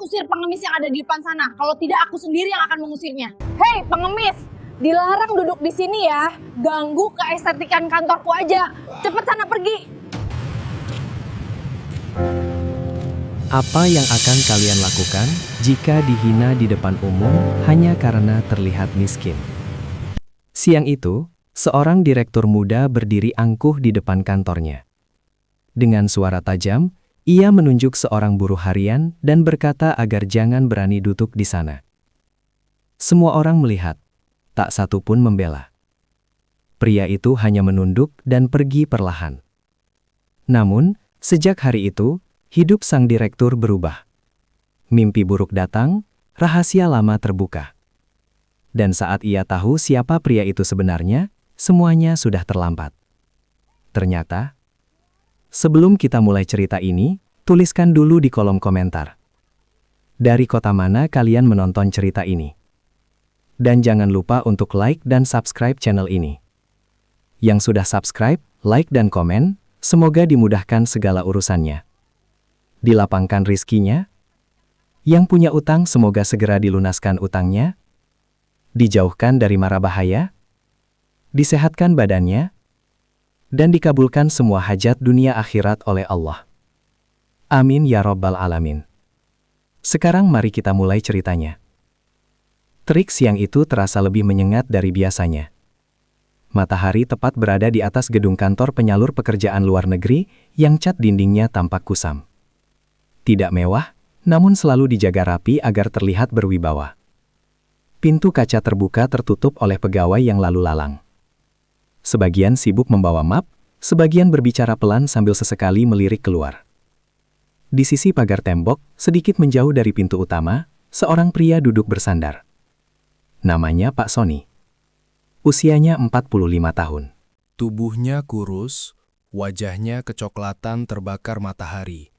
usir pengemis yang ada di depan sana. Kalau tidak, aku sendiri yang akan mengusirnya. Hei pengemis, dilarang duduk di sini ya. Ganggu keestetikan kantorku aja. Cepet sana pergi. Apa yang akan kalian lakukan jika dihina di depan umum hanya karena terlihat miskin? Siang itu, seorang direktur muda berdiri angkuh di depan kantornya. Dengan suara tajam, ia menunjuk seorang buruh harian dan berkata agar jangan berani duduk di sana. Semua orang melihat, tak satu pun membela. Pria itu hanya menunduk dan pergi perlahan. Namun, sejak hari itu, hidup sang direktur berubah. Mimpi buruk datang, rahasia lama terbuka. Dan saat ia tahu siapa pria itu sebenarnya, semuanya sudah terlambat. Ternyata, sebelum kita mulai cerita ini, tuliskan dulu di kolom komentar. Dari kota mana kalian menonton cerita ini? Dan jangan lupa untuk like dan subscribe channel ini. Yang sudah subscribe, like dan komen, semoga dimudahkan segala urusannya. Dilapangkan rizkinya. Yang punya utang semoga segera dilunaskan utangnya. Dijauhkan dari mara bahaya. Disehatkan badannya. Dan dikabulkan semua hajat dunia akhirat oleh Allah. Amin ya Rabbal Alamin. Sekarang mari kita mulai ceritanya. Terik siang itu terasa lebih menyengat dari biasanya. Matahari tepat berada di atas gedung kantor penyalur pekerjaan luar negeri yang cat dindingnya tampak kusam. Tidak mewah, namun selalu dijaga rapi agar terlihat berwibawa. Pintu kaca terbuka tertutup oleh pegawai yang lalu lalang. Sebagian sibuk membawa map, sebagian berbicara pelan sambil sesekali melirik keluar. Di sisi pagar tembok, sedikit menjauh dari pintu utama, seorang pria duduk bersandar. Namanya Pak Sony. Usianya 45 tahun. Tubuhnya kurus, wajahnya kecoklatan terbakar matahari.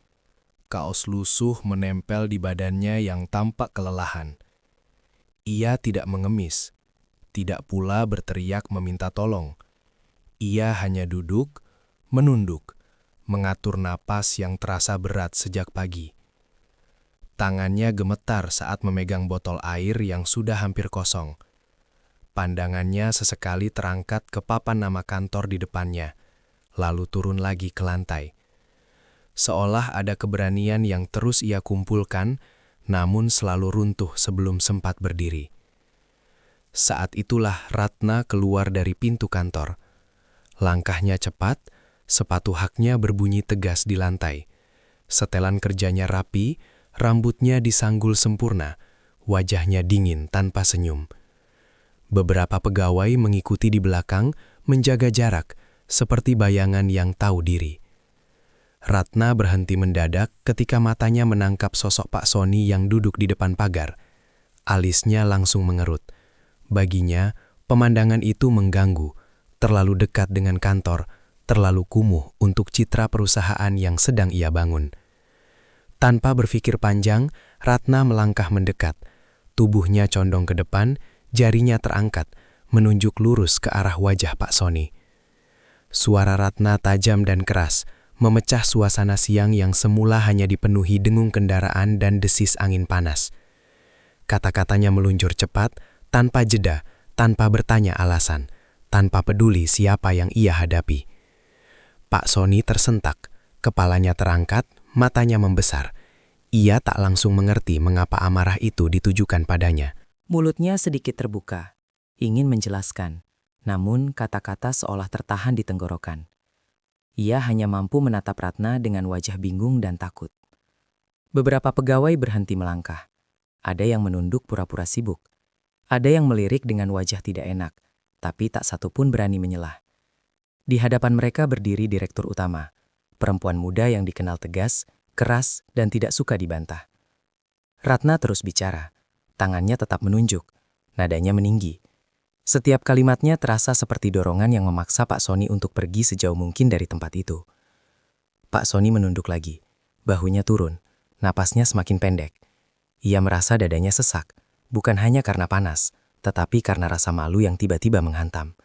Kaos lusuh menempel di badannya yang tampak kelelahan. Ia tidak mengemis, tidak pula berteriak meminta tolong. Ia hanya duduk, menunduk, mengatur napas yang terasa berat sejak pagi. Tangannya gemetar saat memegang botol air yang sudah hampir kosong. Pandangannya sesekali terangkat ke papan nama kantor di depannya, lalu turun lagi ke lantai. Seolah ada keberanian yang terus ia kumpulkan, namun selalu runtuh sebelum sempat berdiri. Saat itulah Ratna keluar dari pintu kantor. Langkahnya cepat, sepatu haknya berbunyi tegas di lantai. Setelan kerjanya rapi, rambutnya disanggul sempurna, wajahnya dingin tanpa senyum. Beberapa pegawai mengikuti di belakang, menjaga jarak, seperti bayangan yang tahu diri. Ratna berhenti mendadak ketika matanya menangkap sosok Pak Sony yang duduk di depan pagar. Alisnya langsung mengerut. Baginya, pemandangan itu mengganggu, terlalu dekat dengan kantor, terlalu kumuh untuk citra perusahaan yang sedang ia bangun. Tanpa berpikir panjang, Ratna melangkah mendekat. Tubuhnya condong ke depan, jarinya terangkat, menunjuk lurus ke arah wajah Pak Sony. Suara Ratna tajam dan keras, memecah suasana siang yang semula hanya dipenuhi dengung kendaraan dan desis angin panas. Kata-katanya meluncur cepat, tanpa jeda, tanpa bertanya alasan, tanpa peduli siapa yang ia hadapi. Pak Sony tersentak, kepalanya terangkat, matanya membesar. Ia tak langsung mengerti mengapa amarah itu ditujukan padanya. Mulutnya sedikit terbuka, ingin menjelaskan, namun kata-kata seolah tertahan di tenggorokan. Ia hanya mampu menatap Ratna dengan wajah bingung dan takut. Beberapa pegawai berhenti melangkah. Ada yang menunduk pura-pura sibuk. Ada yang melirik dengan wajah tidak enak, tapi tak satu pun berani menyelah. Di hadapan mereka berdiri direktur utama, perempuan muda yang dikenal tegas, keras, dan tidak suka dibantah. Ratna terus bicara, tangannya tetap menunjuk, nadanya meninggi. Setiap kalimatnya terasa seperti dorongan yang memaksa Pak Sony untuk pergi sejauh mungkin dari tempat itu. Pak Sony menunduk lagi, bahunya turun, napasnya semakin pendek. Ia merasa dadanya sesak, bukan hanya karena panas, tetapi karena rasa malu yang tiba-tiba menghantam.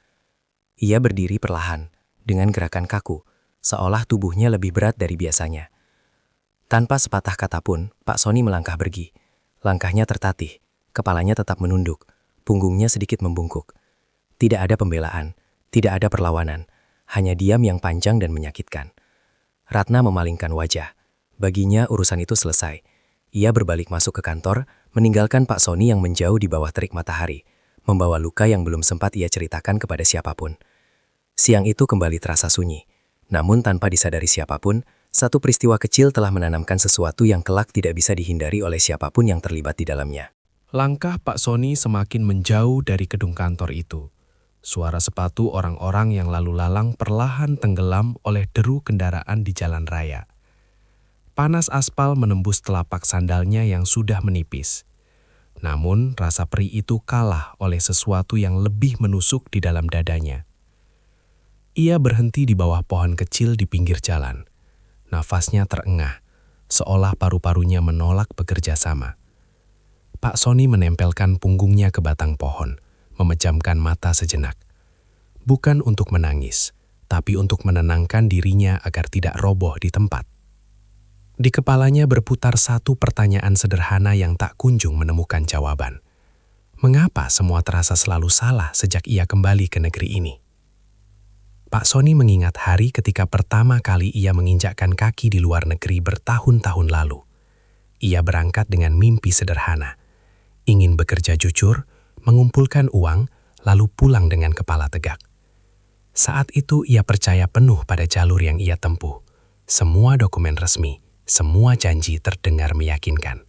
Ia berdiri perlahan, dengan gerakan kaku, seolah tubuhnya lebih berat dari biasanya. Tanpa sepatah kata pun, Pak Sony melangkah pergi. Langkahnya tertatih, kepalanya tetap menunduk, punggungnya sedikit membungkuk. Tidak ada pembelaan, tidak ada perlawanan, hanya diam yang panjang dan menyakitkan. Ratna memalingkan wajah. Baginya urusan itu selesai. Ia berbalik masuk ke kantor, meninggalkan Pak Sony yang menjauh di bawah terik matahari, membawa luka yang belum sempat ia ceritakan kepada siapapun. Siang itu kembali terasa sunyi. Namun tanpa disadari siapapun, satu peristiwa kecil telah menanamkan sesuatu yang kelak tidak bisa dihindari oleh siapapun yang terlibat di dalamnya. Langkah Pak Sony semakin menjauh dari gedung kantor itu. Suara sepatu orang-orang yang lalu lalang perlahan tenggelam oleh deru kendaraan di jalan raya. Panas aspal menembus telapak sandalnya yang sudah menipis. Namun rasa perih itu kalah oleh sesuatu yang lebih menusuk di dalam dadanya. Ia berhenti di bawah pohon kecil di pinggir jalan. Nafasnya terengah, seolah paru-parunya menolak bekerja sama. Pak Sony menempelkan punggungnya ke batang pohon, memejamkan mata sejenak. Bukan untuk menangis, tapi untuk menenangkan dirinya agar tidak roboh di tempat. Di kepalanya berputar satu pertanyaan sederhana yang tak kunjung menemukan jawaban. Mengapa semua terasa selalu salah sejak ia kembali ke negeri ini? Pak Sony mengingat hari ketika pertama kali ia menginjakkan kaki di luar negeri bertahun-tahun lalu. Ia berangkat dengan mimpi sederhana. Ingin bekerja jujur, mengumpulkan uang, lalu pulang dengan kepala tegak. Saat itu ia percaya penuh pada jalur yang ia tempuh. Semua dokumen resmi, semua janji terdengar meyakinkan.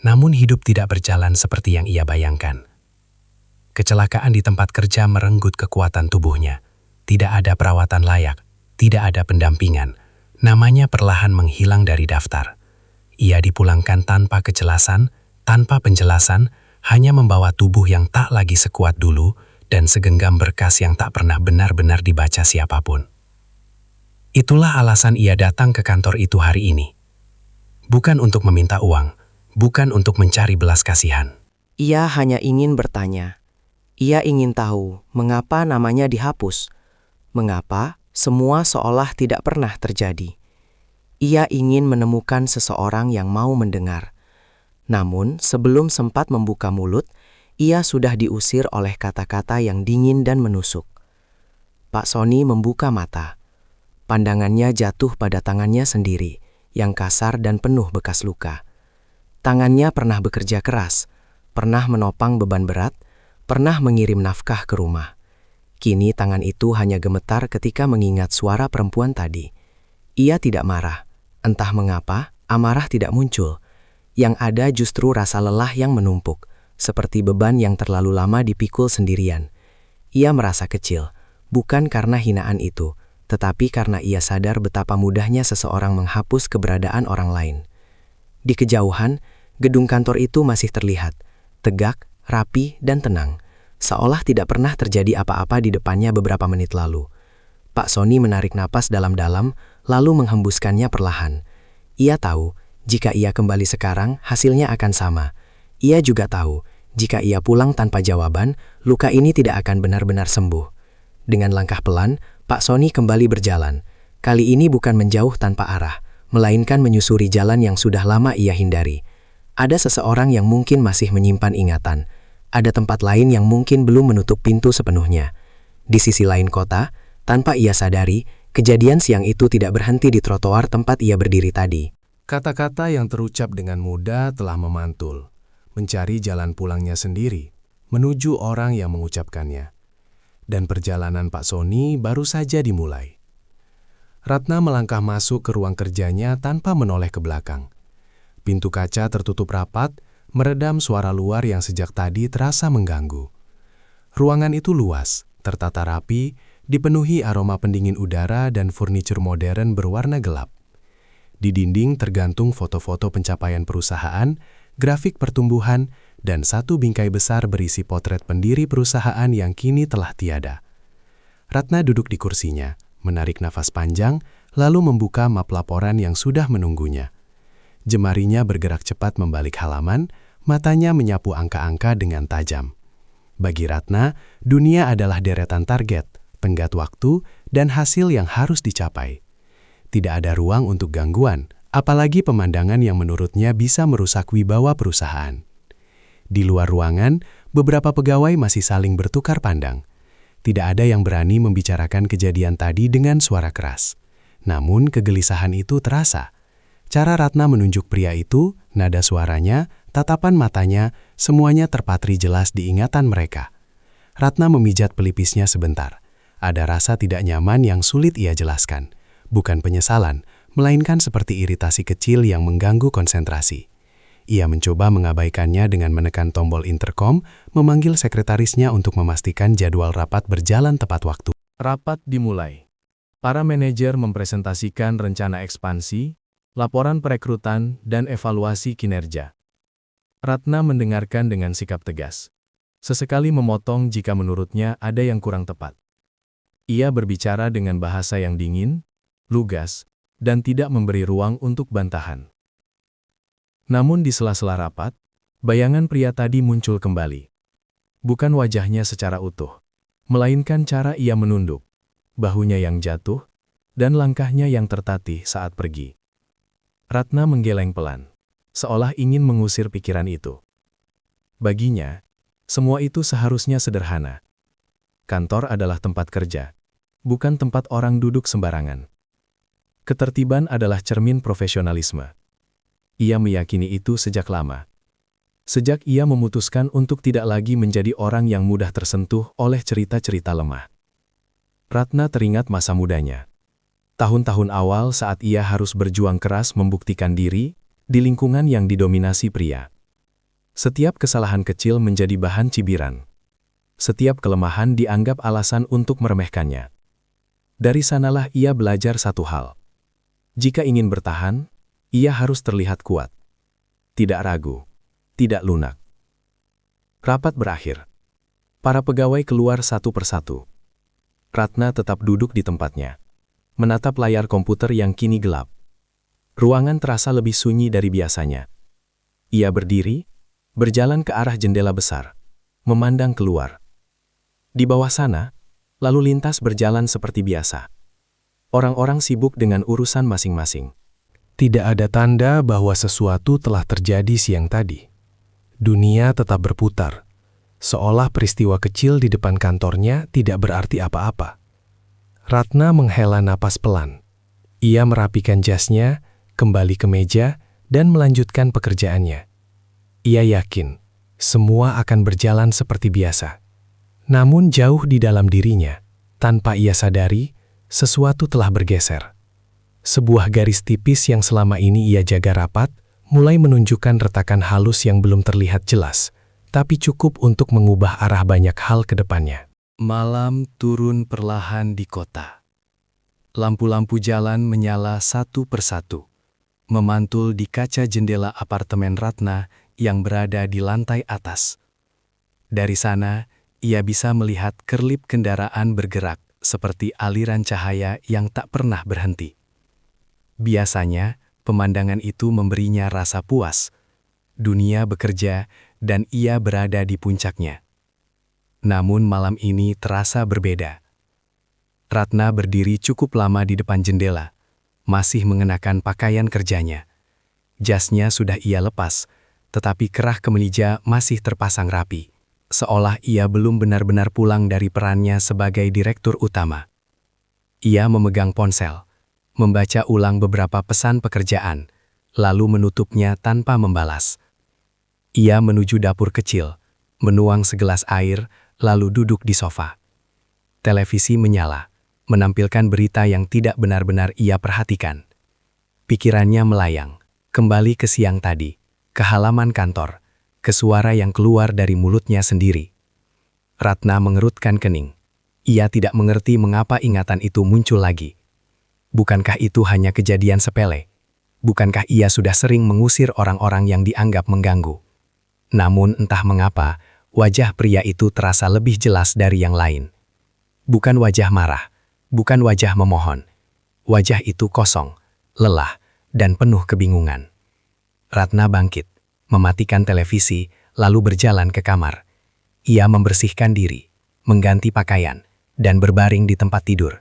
Namun hidup tidak berjalan seperti yang ia bayangkan. Kecelakaan di tempat kerja merenggut kekuatan tubuhnya. Tidak ada perawatan layak, tidak ada pendampingan. Namanya perlahan menghilang dari daftar. Ia dipulangkan tanpa kejelasan, tanpa penjelasan, hanya membawa tubuh yang tak lagi sekuat dulu dan segenggam berkas yang tak pernah benar-benar dibaca siapapun. Itulah alasan ia datang ke kantor itu hari ini. Bukan untuk meminta uang, bukan untuk mencari belas kasihan. Ia hanya ingin bertanya. Ia ingin tahu mengapa namanya dihapus. Mengapa semua seolah tidak pernah terjadi. Ia ingin menemukan seseorang yang mau mendengar. Namun sebelum sempat membuka mulut, ia sudah diusir oleh kata-kata yang dingin dan menusuk. Pak Sony membuka mata. Pandangannya jatuh pada tangannya sendiri, yang kasar dan penuh bekas luka. Tangannya pernah bekerja keras, pernah menopang beban berat, pernah mengirim nafkah ke rumah. Kini tangan itu hanya gemetar ketika mengingat suara perempuan tadi. Ia tidak marah. Entah mengapa, amarah tidak muncul. Yang ada justru rasa lelah yang menumpuk, seperti beban yang terlalu lama dipikul sendirian. Ia merasa kecil, bukan karena hinaan itu, tetapi karena ia sadar betapa mudahnya seseorang menghapus keberadaan orang lain. Di kejauhan, gedung kantor itu masih terlihat, tegak, rapi, dan tenang. Seolah tidak pernah terjadi apa-apa di depannya beberapa menit lalu. Pak Sony menarik napas dalam-dalam, lalu menghembuskannya perlahan. Ia tahu, jika ia kembali sekarang, hasilnya akan sama. Ia juga tahu, jika ia pulang tanpa jawaban, luka ini tidak akan benar-benar sembuh. Dengan langkah pelan, Pak Sony kembali berjalan. Kali ini bukan menjauh tanpa arah, melainkan menyusuri jalan yang sudah lama ia hindari. Ada seseorang yang mungkin masih menyimpan ingatan. Ada tempat lain yang mungkin belum menutup pintu sepenuhnya. Di sisi lain kota, tanpa ia sadari, kejadian siang itu tidak berhenti di trotoar tempat ia berdiri tadi. Kata-kata yang terucap dengan mudah telah memantul, mencari jalan pulangnya sendiri, menuju orang yang mengucapkannya. Dan perjalanan Pak Sony baru saja dimulai. Ratna melangkah masuk ke ruang kerjanya tanpa menoleh ke belakang. Pintu kaca tertutup rapat, meredam suara luar yang sejak tadi terasa mengganggu. Ruangan itu luas, tertata rapi, dipenuhi aroma pendingin udara dan furnitur modern berwarna gelap. Di dinding tergantung foto-foto pencapaian perusahaan, grafik pertumbuhan, dan satu bingkai besar berisi potret pendiri perusahaan yang kini telah tiada. Ratna duduk di kursinya, menarik nafas panjang, lalu membuka map laporan yang sudah menunggunya. Jemarinya bergerak cepat membalik halaman, matanya menyapu angka-angka dengan tajam. Bagi Ratna, dunia adalah deretan target, tenggat waktu, dan hasil yang harus dicapai. Tidak ada ruang untuk gangguan, apalagi pemandangan yang menurutnya bisa merusak wibawa perusahaan. Di luar ruangan, beberapa pegawai masih saling bertukar pandang. Tidak ada yang berani membicarakan kejadian tadi dengan suara keras. Namun kegelisahan itu terasa. Cara Ratna menunjuk pria itu, nada suaranya, tatapan matanya, semuanya terpatri jelas di ingatan mereka. Ratna memijat pelipisnya sebentar. Ada rasa tidak nyaman yang sulit ia jelaskan. Bukan penyesalan, melainkan seperti iritasi kecil yang mengganggu konsentrasi. Ia mencoba mengabaikannya dengan menekan tombol interkom, memanggil sekretarisnya untuk memastikan jadwal rapat berjalan tepat waktu. Rapat dimulai. Para manajer mempresentasikan rencana ekspansi, laporan perekrutan, dan evaluasi kinerja. Ratna mendengarkan dengan sikap tegas. Sesekali memotong jika menurutnya ada yang kurang tepat. Ia berbicara dengan bahasa yang dingin, lugas, dan tidak memberi ruang untuk bantahan. Namun di sela-sela rapat, bayangan pria tadi muncul kembali. Bukan wajahnya secara utuh, melainkan cara ia menunduk, bahunya yang jatuh, dan langkahnya yang tertatih saat pergi. Ratna menggeleng pelan, seolah ingin mengusir pikiran itu. Baginya, semua itu seharusnya sederhana. Kantor adalah tempat kerja, bukan tempat orang duduk sembarangan. Ketertiban adalah cermin profesionalisme. Ia meyakini itu sejak lama. Sejak ia memutuskan untuk tidak lagi menjadi orang yang mudah tersentuh oleh cerita-cerita lemah. Ratna teringat masa mudanya. Tahun-tahun awal saat ia harus berjuang keras membuktikan diri di lingkungan yang didominasi pria. Setiap kesalahan kecil menjadi bahan cibiran. Setiap kelemahan dianggap alasan untuk meremehkannya. Dari sanalah ia belajar satu hal. Jika ingin bertahan, ia harus terlihat kuat. Tidak ragu, tidak lunak. Rapat berakhir. Para pegawai keluar satu persatu. Ratna tetap duduk di tempatnya, menatap layar komputer yang kini gelap. Ruangan terasa lebih sunyi dari biasanya. Ia berdiri, berjalan ke arah jendela besar, memandang keluar. Di bawah sana, lalu lintas berjalan seperti biasa. Orang-orang sibuk dengan urusan masing-masing. Tidak ada tanda bahwa sesuatu telah terjadi siang tadi. Dunia tetap berputar, seolah peristiwa kecil di depan kantornya tidak berarti apa-apa. Ratna menghela napas pelan. Ia merapikan jasnya, kembali ke meja, dan melanjutkan pekerjaannya. Ia yakin, semua akan berjalan seperti biasa. Namun jauh di dalam dirinya, tanpa ia sadari, sesuatu telah bergeser. Sebuah garis tipis yang selama ini ia jaga rapat, mulai menunjukkan retakan halus yang belum terlihat jelas, tapi cukup untuk mengubah arah banyak hal ke depannya. Malam turun perlahan di kota. Lampu-lampu jalan menyala satu persatu, memantul di kaca jendela apartemen Ratna yang berada di lantai atas. Dari sana, ia bisa melihat kerlip kendaraan bergerak seperti aliran cahaya yang tak pernah berhenti. Biasanya, pemandangan itu memberinya rasa puas. Dunia bekerja, dan ia berada di puncaknya. Namun malam ini terasa berbeda. Ratna berdiri cukup lama di depan jendela, masih mengenakan pakaian kerjanya. Jasnya sudah ia lepas, tetapi kerah kemeja masih terpasang rapi, seolah ia belum benar-benar pulang dari perannya sebagai direktur utama. Ia memegang ponsel, membaca ulang beberapa pesan pekerjaan, lalu menutupnya tanpa membalas. Ia menuju dapur kecil, menuang segelas air, lalu duduk di sofa. Televisi menyala, menampilkan berita yang tidak benar-benar ia perhatikan. Pikirannya melayang, kembali ke siang tadi, ke halaman kantor, ke suara yang keluar dari mulutnya sendiri. Ratna mengerutkan kening. Ia tidak mengerti mengapa ingatan itu muncul lagi. Bukankah itu hanya kejadian sepele? Bukankah ia sudah sering mengusir orang-orang yang dianggap mengganggu? Namun entah mengapa, wajah pria itu terasa lebih jelas dari yang lain. Bukan wajah marah, bukan wajah memohon. Wajah itu kosong, lelah, dan penuh kebingungan. Ratna bangkit, mematikan televisi, lalu berjalan ke kamar. Ia membersihkan diri, mengganti pakaian, dan berbaring di tempat tidur.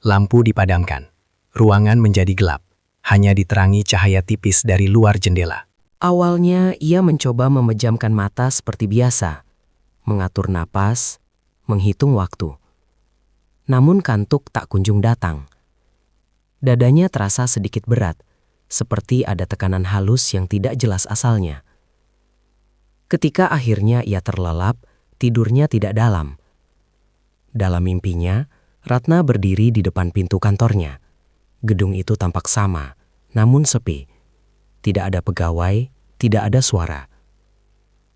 Lampu dipadamkan. Ruangan menjadi gelap. hanya diterangi cahaya tipis dari luar jendela. Awalnya ia mencoba memejamkan mata seperti biasa, mengatur napas, menghitung waktu. Namun kantuk tak kunjung datang. Dadanya terasa sedikit berat, seperti ada tekanan halus yang tidak jelas asalnya. Ketika akhirnya ia terlelap, tidurnya tidak dalam. Dalam mimpinya, Ratna berdiri di depan pintu kantornya. Gedung itu tampak sama, namun sepi. Tidak ada pegawai, tidak ada suara.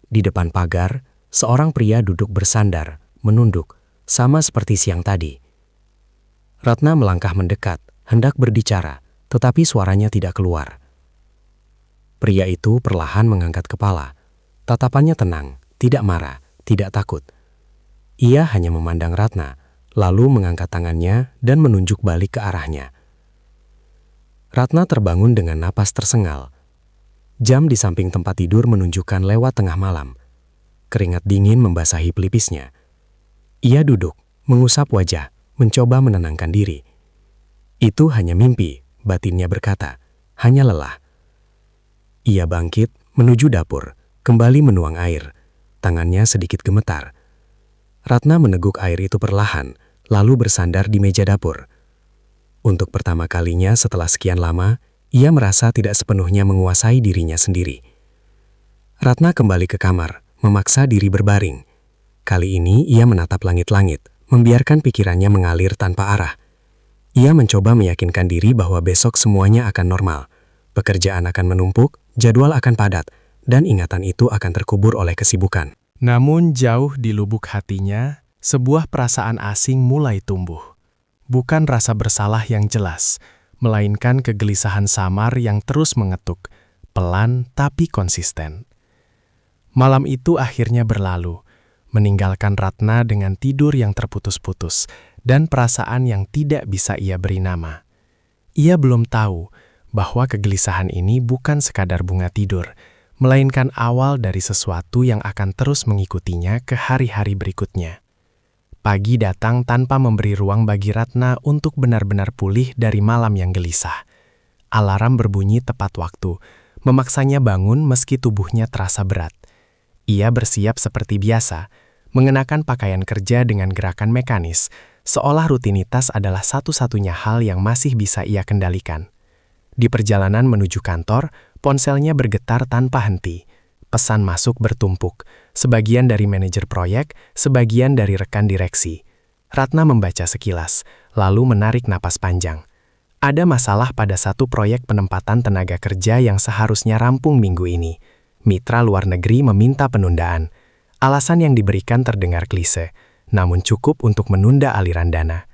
Di depan pagar, seorang pria duduk bersandar, menunduk, sama seperti siang tadi. Ratna melangkah mendekat, hendak berbicara, tetapi suaranya tidak keluar. Pria itu perlahan mengangkat kepala. Tatapannya tenang, tidak marah, tidak takut. Ia hanya memandang Ratna, lalu mengangkat tangannya dan menunjuk balik ke arahnya. Ratna terbangun dengan napas tersengal. Jam di samping tempat tidur menunjukkan lewat tengah malam. Keringat dingin membasahi pelipisnya. Ia duduk, mengusap wajah, mencoba menenangkan diri. Itu hanya mimpi, batinnya berkata, hanya lelah. Ia bangkit, menuju dapur, kembali menuang air. Tangannya sedikit gemetar. Ratna meneguk air itu perlahan, lalu bersandar di meja dapur. Untuk pertama kalinya setelah sekian lama, ia merasa tidak sepenuhnya menguasai dirinya sendiri. Ratna kembali ke kamar, memaksa diri berbaring. Kali ini ia menatap langit-langit, membiarkan pikirannya mengalir tanpa arah. Ia mencoba meyakinkan diri bahwa besok semuanya akan normal. Pekerjaan akan menumpuk, jadwal akan padat, dan ingatan itu akan terkubur oleh kesibukan. Namun jauh di lubuk hatinya, sebuah perasaan asing mulai tumbuh. Bukan rasa bersalah yang jelas, melainkan kegelisahan samar yang terus mengetuk, pelan tapi konsisten. Malam itu akhirnya berlalu, meninggalkan Ratna dengan tidur yang terputus-putus dan perasaan yang tidak bisa ia beri nama. Ia belum tahu bahwa kegelisahan ini bukan sekadar bunga tidur, melainkan awal dari sesuatu yang akan terus mengikutinya ke hari-hari berikutnya. Pagi datang tanpa memberi ruang bagi Ratna untuk benar-benar pulih dari malam yang gelisah. Alarm berbunyi tepat waktu, memaksanya bangun meski tubuhnya terasa berat. Ia bersiap seperti biasa, mengenakan pakaian kerja dengan gerakan mekanis, seolah rutinitas adalah satu-satunya hal yang masih bisa ia kendalikan. Di perjalanan menuju kantor, ponselnya bergetar tanpa henti. Pesan masuk bertumpuk, sebagian dari manajer proyek, sebagian dari rekan direksi. Ratna membaca sekilas, lalu menarik napas panjang. Ada masalah pada satu proyek penempatan tenaga kerja yang seharusnya rampung minggu ini. Mitra luar negeri meminta penundaan. Alasan yang diberikan terdengar klise, namun cukup untuk menunda aliran dana.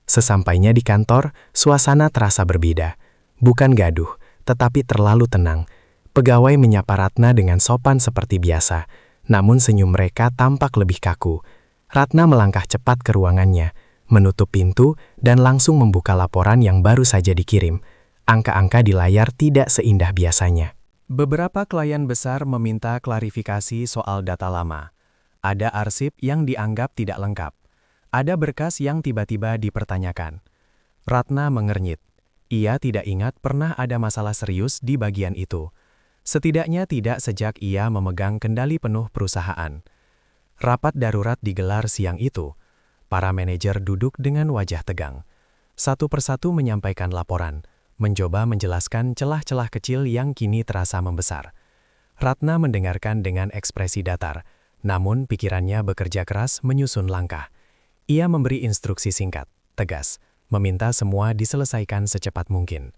Sesampainya di kantor, suasana terasa berbeda. Bukan gaduh, tetapi terlalu tenang. Pegawai menyapa Ratna dengan sopan seperti biasa, namun senyum mereka tampak lebih kaku. Ratna melangkah cepat ke ruangannya, menutup pintu, dan langsung membuka laporan yang baru saja dikirim. Angka-angka di layar tidak seindah biasanya. Beberapa klien besar meminta klarifikasi soal data lama. Ada arsip yang dianggap tidak lengkap. Ada berkas yang tiba-tiba dipertanyakan. Ratna mengernyit. Ia tidak ingat pernah ada masalah serius di bagian itu. Setidaknya tidak sejak ia memegang kendali penuh perusahaan. Rapat darurat digelar siang itu. Para manajer duduk dengan wajah tegang. Satu persatu menyampaikan laporan, mencoba menjelaskan celah-celah kecil yang kini terasa membesar. Ratna mendengarkan dengan ekspresi datar, namun pikirannya bekerja keras menyusun langkah. Ia memberi instruksi singkat, tegas, meminta semua diselesaikan secepat mungkin.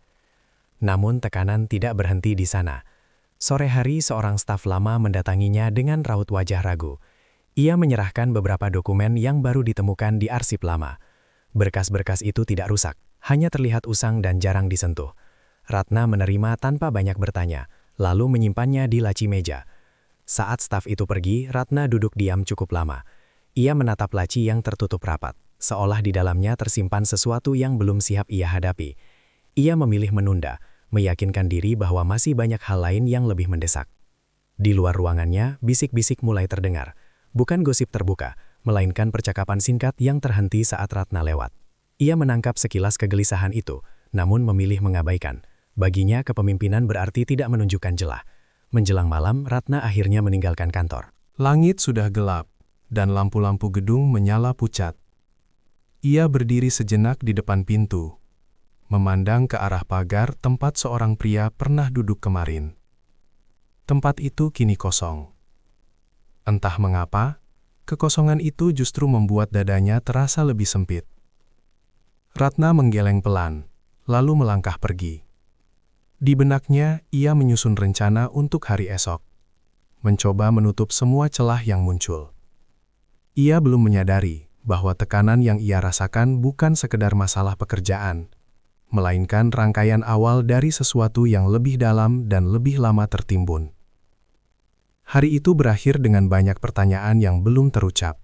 Namun tekanan tidak berhenti di sana. Sore hari seorang staf lama mendatanginya dengan raut wajah ragu. Ia menyerahkan beberapa dokumen yang baru ditemukan di arsip lama. Berkas-berkas itu tidak rusak, hanya terlihat usang dan jarang disentuh. Ratna menerima tanpa banyak bertanya, lalu menyimpannya di laci meja. Saat staf itu pergi, Ratna duduk diam cukup lama. Ia menatap laci yang tertutup rapat, seolah di dalamnya tersimpan sesuatu yang belum siap ia hadapi. Ia memilih menunda, meyakinkan diri bahwa masih banyak hal lain yang lebih mendesak. Di luar ruangannya, bisik-bisik mulai terdengar. Bukan gosip terbuka, melainkan percakapan singkat yang terhenti saat Ratna lewat. Ia menangkap sekilas kegelisahan itu, namun memilih mengabaikan. Baginya, kepemimpinan berarti tidak menunjukkan jelah. Menjelang malam, Ratna akhirnya meninggalkan kantor. Langit sudah gelap, dan lampu-lampu gedung menyala pucat. Ia berdiri sejenak di depan pintu, memandang ke arah pagar tempat seorang pria pernah duduk kemarin. Tempat itu kini kosong. Entah mengapa, kekosongan itu justru membuat dadanya terasa lebih sempit. Ratna menggeleng pelan, lalu melangkah pergi. Di benaknya, ia menyusun rencana untuk hari esok, mencoba menutup semua celah yang muncul. Ia belum menyadari bahwa tekanan yang ia rasakan bukan sekedar masalah pekerjaan, melainkan rangkaian awal dari sesuatu yang lebih dalam dan lebih lama tertimbun. Hari itu berakhir dengan banyak pertanyaan yang belum terucap.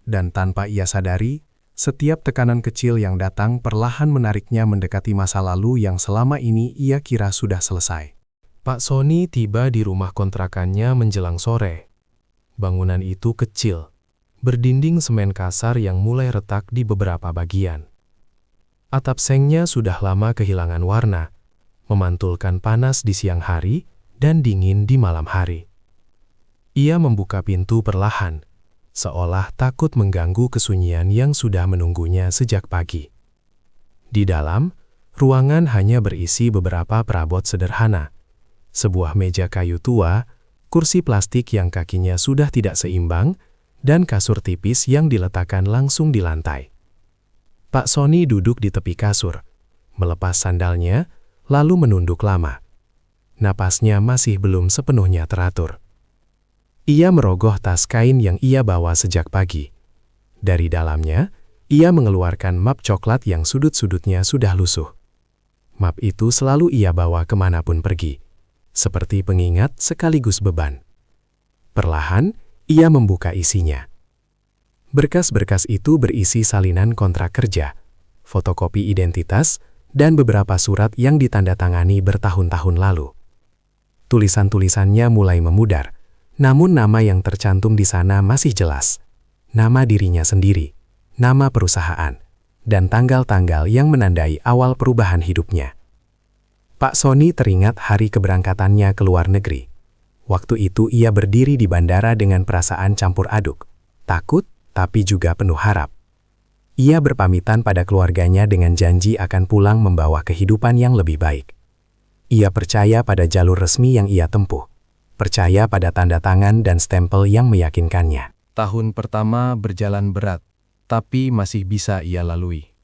Dan tanpa ia sadari, setiap tekanan kecil yang datang perlahan menariknya mendekati masa lalu yang selama ini ia kira sudah selesai. Pak Sony tiba di rumah kontrakannya menjelang sore. Bangunan itu kecil, berdinding semen kasar yang mulai retak di beberapa bagian. Atap sengnya sudah lama kehilangan warna, memantulkan panas di siang hari dan dingin di malam hari. Ia membuka pintu perlahan, seolah takut mengganggu kesunyian yang sudah menunggunya sejak pagi. Di dalam, ruangan hanya berisi beberapa perabot sederhana, sebuah meja kayu tua, kursi plastik yang kakinya sudah tidak seimbang, dan kasur tipis yang diletakkan langsung di lantai. Pak Sony duduk di tepi kasur, melepas sandalnya, lalu menunduk lama. Napasnya masih belum sepenuhnya teratur. Ia merogoh tas kain yang ia bawa sejak pagi. Dari dalamnya, ia mengeluarkan map coklat yang sudut-sudutnya sudah lusuh. Map itu selalu ia bawa kemanapun pergi, seperti pengingat sekaligus beban. Perlahan, ia membuka isinya. Berkas-berkas itu berisi salinan kontrak kerja, fotokopi identitas, dan beberapa surat yang ditandatangani bertahun-tahun lalu. Tulisan-tulisannya mulai memudar, namun nama yang tercantum di sana masih jelas. Nama dirinya sendiri, nama perusahaan, dan tanggal-tanggal yang menandai awal perubahan hidupnya. Pak Sony teringat hari keberangkatannya ke luar negeri. Waktu itu ia berdiri di bandara dengan perasaan campur aduk, takut tapi juga penuh harap. Ia berpamitan pada keluarganya dengan janji akan pulang membawa kehidupan yang lebih baik. Ia percaya pada jalur resmi yang ia tempuh, percaya pada tanda tangan dan stempel yang meyakinkannya. Tahun pertama berjalan berat, tapi masih bisa ia lalui.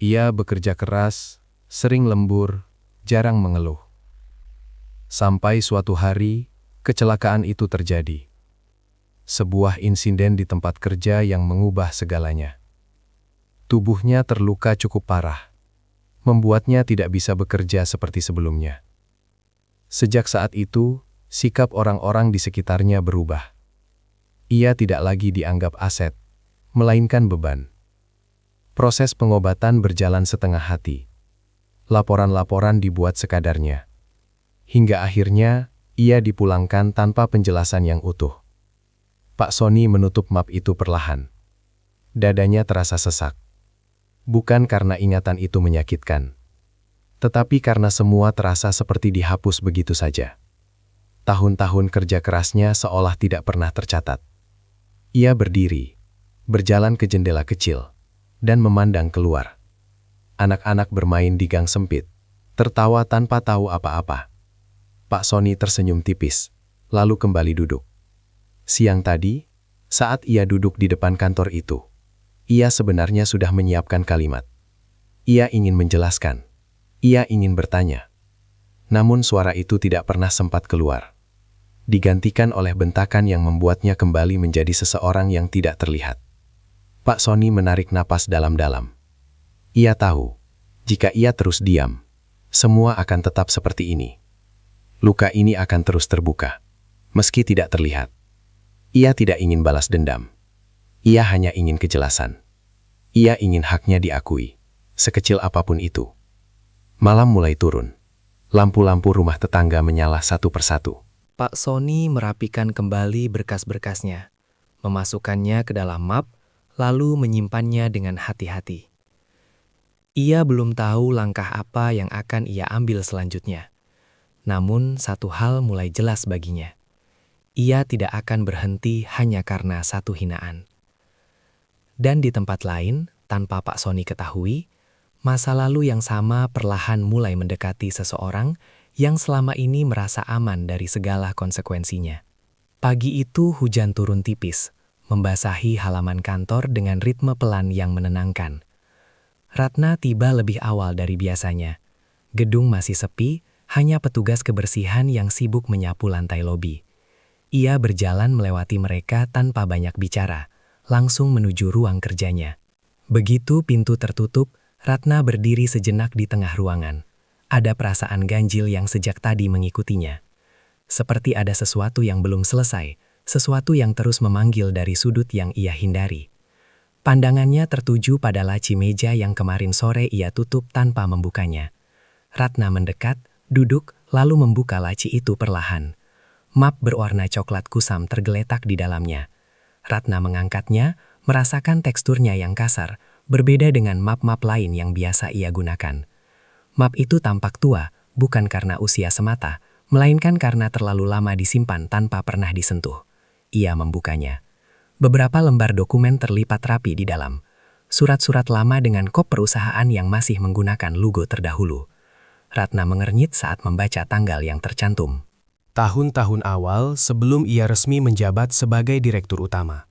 Ia bekerja keras, sering lembur, jarang mengeluh. Sampai suatu hari, kecelakaan itu terjadi. Sebuah insiden di tempat kerja yang mengubah segalanya. Tubuhnya terluka cukup parah, membuatnya tidak bisa bekerja seperti sebelumnya. Sejak saat itu, sikap orang-orang di sekitarnya berubah. Ia tidak lagi dianggap aset, melainkan beban. Proses pengobatan berjalan setengah hati. Laporan-laporan dibuat sekadarnya. Hingga akhirnya, ia dipulangkan tanpa penjelasan yang utuh. Pak Sony menutup map itu perlahan. Dadanya terasa sesak. Bukan karena ingatan itu menyakitkan, tetapi karena semua terasa seperti dihapus begitu saja. Tahun-tahun kerja kerasnya seolah tidak pernah tercatat. Ia berdiri, berjalan ke jendela kecil, dan memandang keluar. Anak-anak bermain di gang sempit, tertawa tanpa tahu apa-apa. Pak Sony tersenyum tipis, lalu kembali duduk. Siang tadi, saat ia duduk di depan kantor itu, ia sebenarnya sudah menyiapkan kalimat. Ia ingin menjelaskan. Ia ingin bertanya. Namun suara itu tidak pernah sempat keluar. Digantikan oleh bentakan yang membuatnya kembali menjadi seseorang yang tidak terlihat. Pak Sony menarik napas dalam-dalam. Ia tahu, jika ia terus diam, semua akan tetap seperti ini. Luka ini akan terus terbuka, meski tidak terlihat. Ia tidak ingin balas dendam. Ia hanya ingin kejelasan. Ia ingin haknya diakui, sekecil apapun itu. Malam mulai turun. Lampu-lampu rumah tetangga menyala satu persatu. Pak Sony merapikan kembali berkas-berkasnya, memasukkannya ke dalam map, lalu menyimpannya dengan hati-hati. Ia belum tahu langkah apa yang akan ia ambil selanjutnya. Namun satu hal mulai jelas baginya. Ia tidak akan berhenti hanya karena satu hinaan. Dan di tempat lain, tanpa Pak Sony ketahui, masa lalu yang sama perlahan mulai mendekati seseorang yang selama ini merasa aman dari segala konsekuensinya. Pagi itu hujan turun tipis, membasahi halaman kantor dengan ritme pelan yang menenangkan. Ratna tiba lebih awal dari biasanya. Gedung masih sepi, hanya petugas kebersihan yang sibuk menyapu lantai lobi. Ia berjalan melewati mereka tanpa banyak bicara, langsung menuju ruang kerjanya. Begitu pintu tertutup, Ratna berdiri sejenak di tengah ruangan. Ada perasaan ganjil yang sejak tadi mengikutinya. Seperti ada sesuatu yang belum selesai, sesuatu yang terus memanggil dari sudut yang ia hindari. Pandangannya tertuju pada laci meja yang kemarin sore ia tutup tanpa membukanya. Ratna mendekat, duduk, lalu membuka laci itu perlahan. Map berwarna coklat kusam tergeletak di dalamnya. Ratna mengangkatnya, merasakan teksturnya yang kasar, berbeda dengan map-map lain yang biasa ia gunakan. Map itu tampak tua, bukan karena usia semata, melainkan karena terlalu lama disimpan tanpa pernah disentuh. Ia membukanya. Beberapa lembar dokumen terlipat rapi di dalam. Surat-surat lama dengan kop perusahaan yang masih menggunakan logo terdahulu. Ratna mengernyit saat membaca tanggal yang tercantum. Tahun-tahun awal sebelum ia resmi menjabat sebagai direktur utama.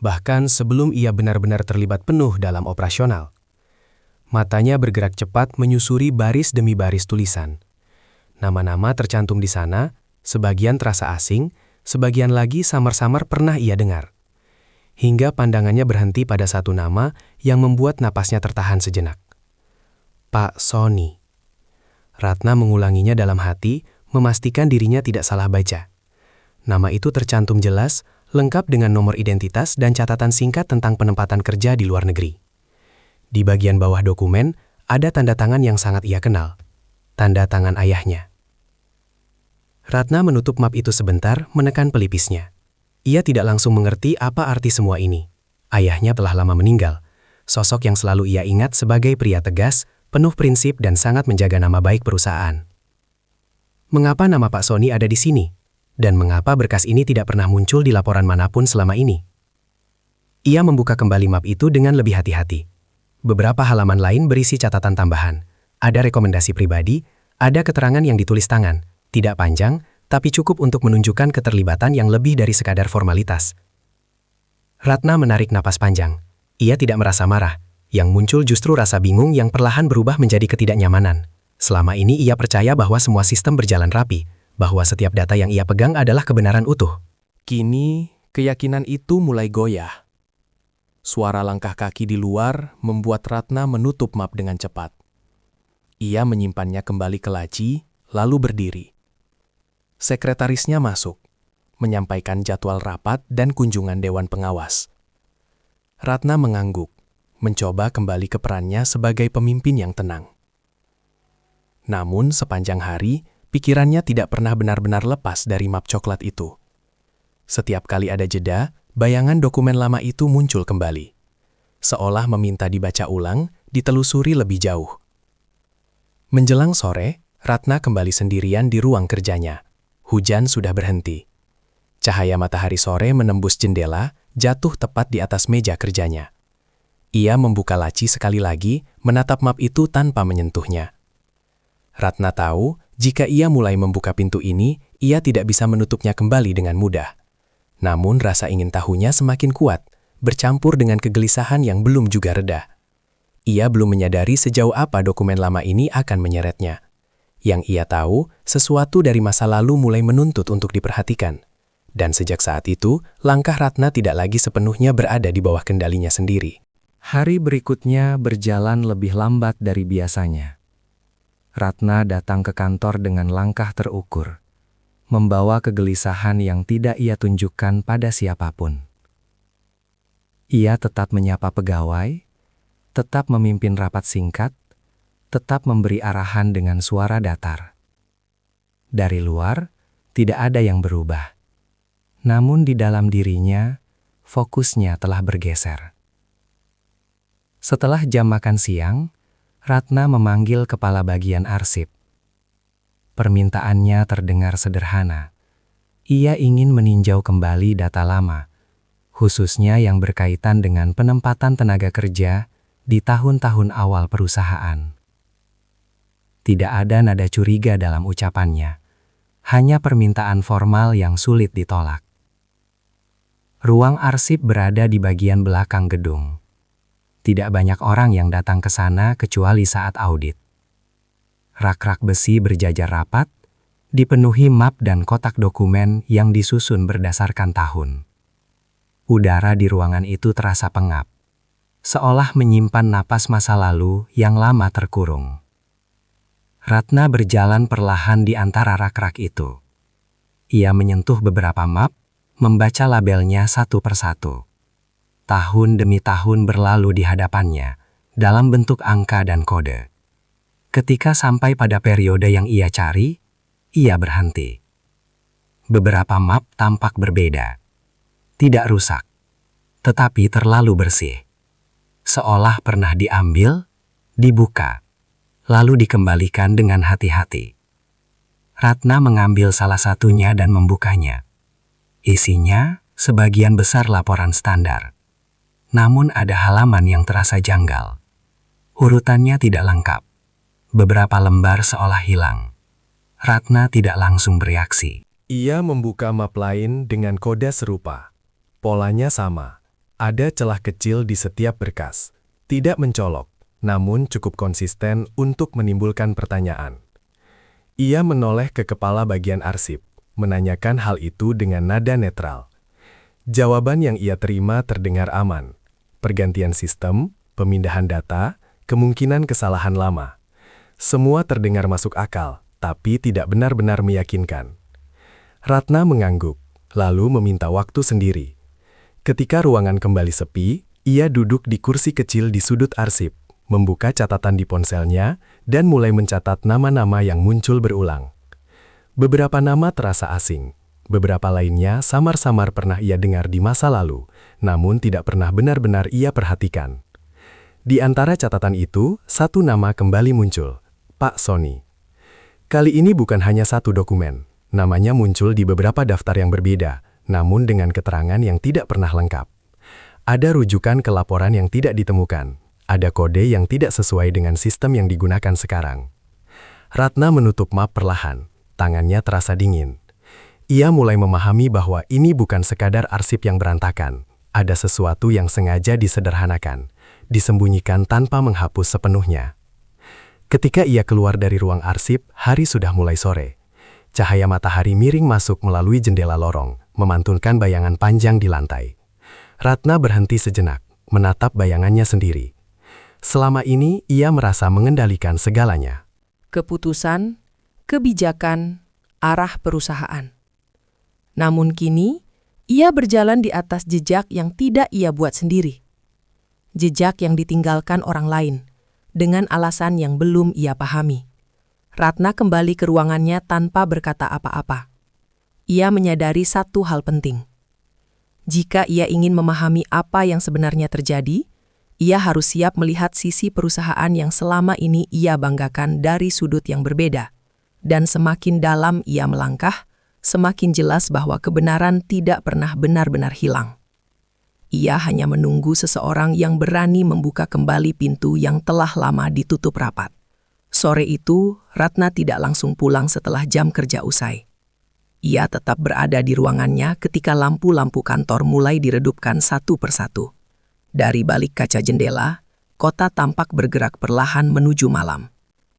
Bahkan sebelum ia benar-benar terlibat penuh dalam operasional. Matanya bergerak cepat menyusuri baris demi baris tulisan. Nama-nama tercantum di sana, sebagian terasa asing, sebagian lagi samar-samar pernah ia dengar. Hingga pandangannya berhenti pada satu nama yang membuat napasnya tertahan sejenak. Pak Sony. Ratna mengulanginya dalam hati, memastikan dirinya tidak salah baca. Nama itu tercantum jelas, lengkap dengan nomor identitas dan catatan singkat tentang penempatan kerja di luar negeri. Di bagian bawah dokumen, ada tanda tangan yang sangat ia kenal. Tanda tangan ayahnya. Ratna menutup map itu sebentar, menekan pelipisnya. Ia tidak langsung mengerti apa arti semua ini. Ayahnya telah lama meninggal. Sosok yang selalu ia ingat sebagai pria tegas, penuh prinsip dan sangat menjaga nama baik perusahaan. Mengapa nama Pak Sony ada di sini? Dan mengapa berkas ini tidak pernah muncul di laporan manapun selama ini? Ia membuka kembali map itu dengan lebih hati-hati. Beberapa halaman lain berisi catatan tambahan. Ada rekomendasi pribadi, ada keterangan yang ditulis tangan. Tidak panjang, tapi cukup untuk menunjukkan keterlibatan yang lebih dari sekadar formalitas. Ratna menarik napas panjang. Ia tidak merasa marah. Yang muncul justru rasa bingung yang perlahan berubah menjadi ketidaknyamanan. Selama ini ia percaya bahwa semua sistem berjalan rapi, bahwa setiap data yang ia pegang adalah kebenaran utuh. Kini, keyakinan itu mulai goyah. Suara langkah kaki di luar membuat Ratna menutup map dengan cepat. Ia menyimpannya kembali ke laci, lalu berdiri. Sekretarisnya masuk, menyampaikan jadwal rapat dan kunjungan Dewan Pengawas. Ratna mengangguk, mencoba kembali ke perannya sebagai pemimpin yang tenang. Namun sepanjang hari, pikirannya tidak pernah benar-benar lepas dari map coklat itu. Setiap kali ada jeda, bayangan dokumen lama itu muncul kembali. Seolah meminta dibaca ulang, ditelusuri lebih jauh. Menjelang sore, Ratna kembali sendirian di ruang kerjanya. Hujan sudah berhenti. Cahaya matahari sore menembus jendela, jatuh tepat di atas meja kerjanya. Ia membuka laci sekali lagi, menatap map itu tanpa menyentuhnya. Ratna tahu, jika ia mulai membuka pintu ini, ia tidak bisa menutupnya kembali dengan mudah. Namun rasa ingin tahunya semakin kuat, bercampur dengan kegelisahan yang belum juga reda. Ia belum menyadari sejauh apa dokumen lama ini akan menyeretnya. Yang ia tahu, sesuatu dari masa lalu mulai menuntut untuk diperhatikan. Dan sejak saat itu, langkah Ratna tidak lagi sepenuhnya berada di bawah kendalinya sendiri. Hari berikutnya berjalan lebih lambat dari biasanya. Ratna datang ke kantor dengan langkah terukur, membawa kegelisahan yang tidak ia tunjukkan pada siapapun. Ia tetap menyapa pegawai, tetap memimpin rapat singkat, tetap memberi arahan dengan suara datar. Dari luar, tidak ada yang berubah. Namun di dalam dirinya, fokusnya telah bergeser. Setelah jam makan siang, Ratna memanggil kepala bagian arsip. Permintaannya terdengar sederhana. Ia ingin meninjau kembali data lama, khususnya yang berkaitan dengan penempatan tenaga kerja di tahun-tahun awal perusahaan. Tidak ada nada curiga dalam ucapannya, hanya permintaan formal yang sulit ditolak. Ruang arsip berada di bagian belakang gedung. Tidak banyak orang yang datang ke sana kecuali saat audit. Rak-rak besi berjajar rapat, dipenuhi map dan kotak dokumen yang disusun berdasarkan tahun. Udara di ruangan itu terasa pengap, seolah menyimpan napas masa lalu yang lama terkurung. Ratna berjalan perlahan di antara rak-rak itu. Ia menyentuh beberapa map, membaca labelnya satu persatu. Tahun demi tahun berlalu di hadapannya, dalam bentuk angka dan kode. Ketika sampai pada periode yang ia cari, ia berhenti. Beberapa map tampak berbeda. Tidak rusak, tetapi terlalu bersih. Seolah pernah diambil, dibuka, lalu dikembalikan dengan hati-hati. Ratna mengambil salah satunya dan membukanya. Isinya sebagian besar laporan standar. Namun ada halaman yang terasa janggal. Urutannya tidak lengkap. Beberapa lembar seolah hilang. Ratna tidak langsung bereaksi. Ia membuka map lain dengan kode serupa. Polanya sama. Ada celah kecil di setiap berkas. Tidak mencolok, namun cukup konsisten untuk menimbulkan pertanyaan. Ia menoleh ke kepala bagian arsip, menanyakan hal itu dengan nada netral. Jawaban yang ia terima terdengar aman. Pergantian sistem, pemindahan data, kemungkinan kesalahan lama. Semua terdengar masuk akal, tapi tidak benar-benar meyakinkan. Ratna mengangguk, lalu meminta waktu sendiri. Ketika ruangan kembali sepi, ia duduk di kursi kecil di sudut arsip, membuka catatan di ponselnya, dan mulai mencatat nama-nama yang muncul berulang. Beberapa nama terasa asing. Beberapa lainnya samar-samar pernah ia dengar di masa lalu, namun tidak pernah benar-benar ia perhatikan. Di antara catatan itu, satu nama kembali muncul, Pak Sony. Kali ini bukan hanya satu dokumen, namanya muncul di beberapa daftar yang berbeda, namun dengan keterangan yang tidak pernah lengkap. Ada rujukan ke laporan yang tidak ditemukan, ada kode yang tidak sesuai dengan sistem yang digunakan sekarang. Ratna menutup map perlahan, tangannya terasa dingin. Ia mulai memahami bahwa ini bukan sekadar arsip yang berantakan. Ada sesuatu yang sengaja disederhanakan, disembunyikan tanpa menghapus sepenuhnya. Ketika ia keluar dari ruang arsip, hari sudah mulai sore. Cahaya matahari miring masuk melalui jendela lorong, memantulkan bayangan panjang di lantai. Ratna berhenti sejenak, menatap bayangannya sendiri. Selama ini, ia merasa mengendalikan segalanya. Keputusan, kebijakan, arah perusahaan. Namun kini, ia berjalan di atas jejak yang tidak ia buat sendiri. Jejak yang ditinggalkan orang lain, dengan alasan yang belum ia pahami. Ratna kembali ke ruangannya tanpa berkata apa-apa. Ia menyadari satu hal penting. Jika ia ingin memahami apa yang sebenarnya terjadi, ia harus siap melihat sisi perusahaan yang selama ini ia banggakan dari sudut yang berbeda. Dan semakin dalam ia melangkah, semakin jelas bahwa kebenaran tidak pernah benar-benar hilang. Ia hanya menunggu seseorang yang berani membuka kembali pintu yang telah lama ditutup rapat. Sore itu, Ratna tidak langsung pulang setelah jam kerja usai. Ia tetap berada di ruangannya ketika lampu-lampu kantor mulai diredupkan satu persatu. Dari balik kaca jendela, kota tampak bergerak perlahan menuju malam.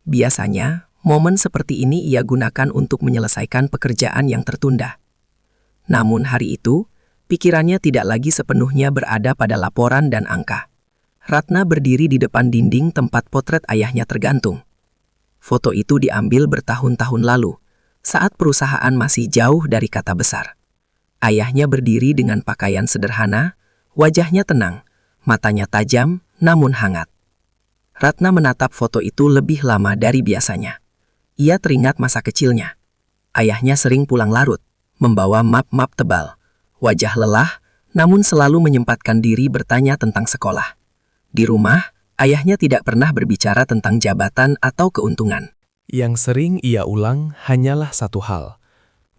Biasanya, momen seperti ini ia gunakan untuk menyelesaikan pekerjaan yang tertunda. Namun hari itu, pikirannya tidak lagi sepenuhnya berada pada laporan dan angka. Ratna berdiri di depan dinding tempat potret ayahnya tergantung. Foto itu diambil bertahun-tahun lalu, saat perusahaan masih jauh dari kata besar. Ayahnya berdiri dengan pakaian sederhana, wajahnya tenang, matanya tajam namun hangat. Ratna menatap foto itu lebih lama dari biasanya. Ia teringat masa kecilnya. Ayahnya sering pulang larut, membawa map-map tebal. Wajah lelah, namun selalu menyempatkan diri bertanya tentang sekolah. Di rumah, Ayahnya tidak pernah berbicara tentang jabatan atau keuntungan. Yang sering ia ulang hanyalah satu hal,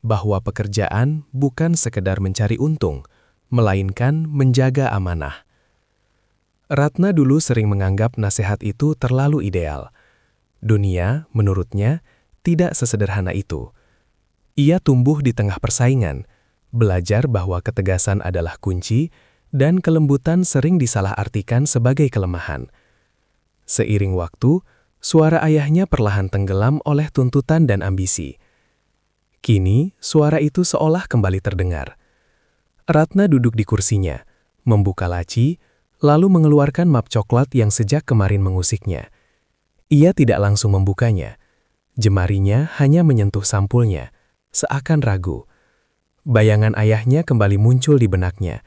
bahwa pekerjaan bukan sekedar mencari untung, melainkan menjaga amanah. Ratna dulu sering menganggap nasihat itu terlalu ideal. Dunia, menurutnya, tidak sesederhana itu. Ia tumbuh di tengah persaingan, belajar bahwa ketegasan adalah kunci, dan kelembutan sering disalahartikan sebagai kelemahan. Seiring waktu, suara ayahnya perlahan tenggelam oleh tuntutan dan ambisi. Kini, suara itu seolah kembali terdengar. Ratna duduk di kursinya, membuka laci, lalu mengeluarkan map coklat yang sejak kemarin mengusiknya. Ia tidak langsung membukanya. Jemarinya hanya menyentuh sampulnya, seakan ragu. Bayangan ayahnya kembali muncul di benaknya,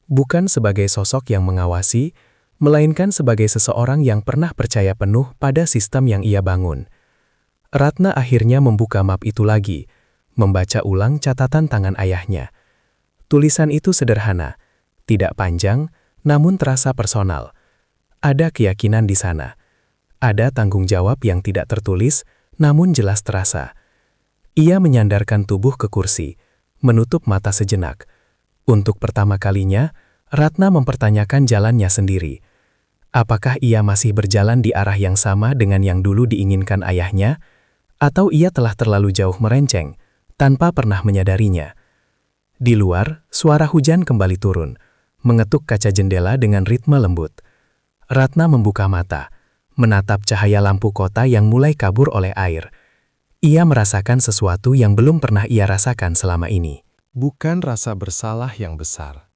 bukan sebagai sosok yang mengawasi, melainkan sebagai seseorang yang pernah percaya penuh pada sistem yang ia bangun. Ratna akhirnya membuka map itu lagi, membaca ulang catatan tangan ayahnya. Tulisan itu sederhana, tidak panjang, namun terasa personal. Ada keyakinan di sana. Ada tanggung jawab yang tidak tertulis, namun jelas terasa. Ia menyandarkan tubuh ke kursi, menutup mata sejenak. Untuk pertama kalinya, Ratna mempertanyakan jalannya sendiri. Apakah ia masih berjalan di arah yang sama dengan yang dulu diinginkan ayahnya, atau ia telah terlalu jauh merenceng, tanpa pernah menyadarinya? Di luar, suara hujan kembali turun, mengetuk kaca jendela dengan ritme lembut. Ratna membuka mata, menatap cahaya lampu kota yang mulai kabur oleh air. Ia merasakan sesuatu yang belum pernah ia rasakan selama ini. Bukan rasa bersalah yang besar,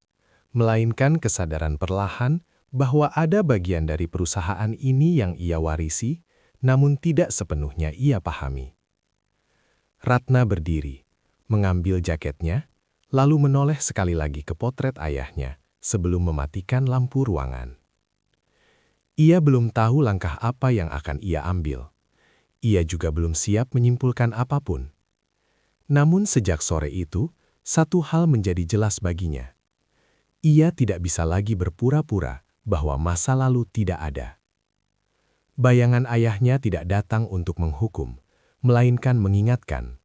melainkan kesadaran perlahan bahwa ada bagian dari perusahaan ini yang ia warisi, namun tidak sepenuhnya ia pahami. Ratna berdiri, mengambil jaketnya, lalu menoleh sekali lagi ke potret ayahnya sebelum mematikan lampu ruangan. Ia belum tahu langkah apa yang akan ia ambil. Ia juga belum siap menyimpulkan apapun. Namun sejak sore itu, satu hal menjadi jelas baginya. Ia tidak bisa lagi berpura-pura bahwa masa lalu tidak ada. Bayangan ayahnya tidak datang untuk menghukum, melainkan mengingatkan.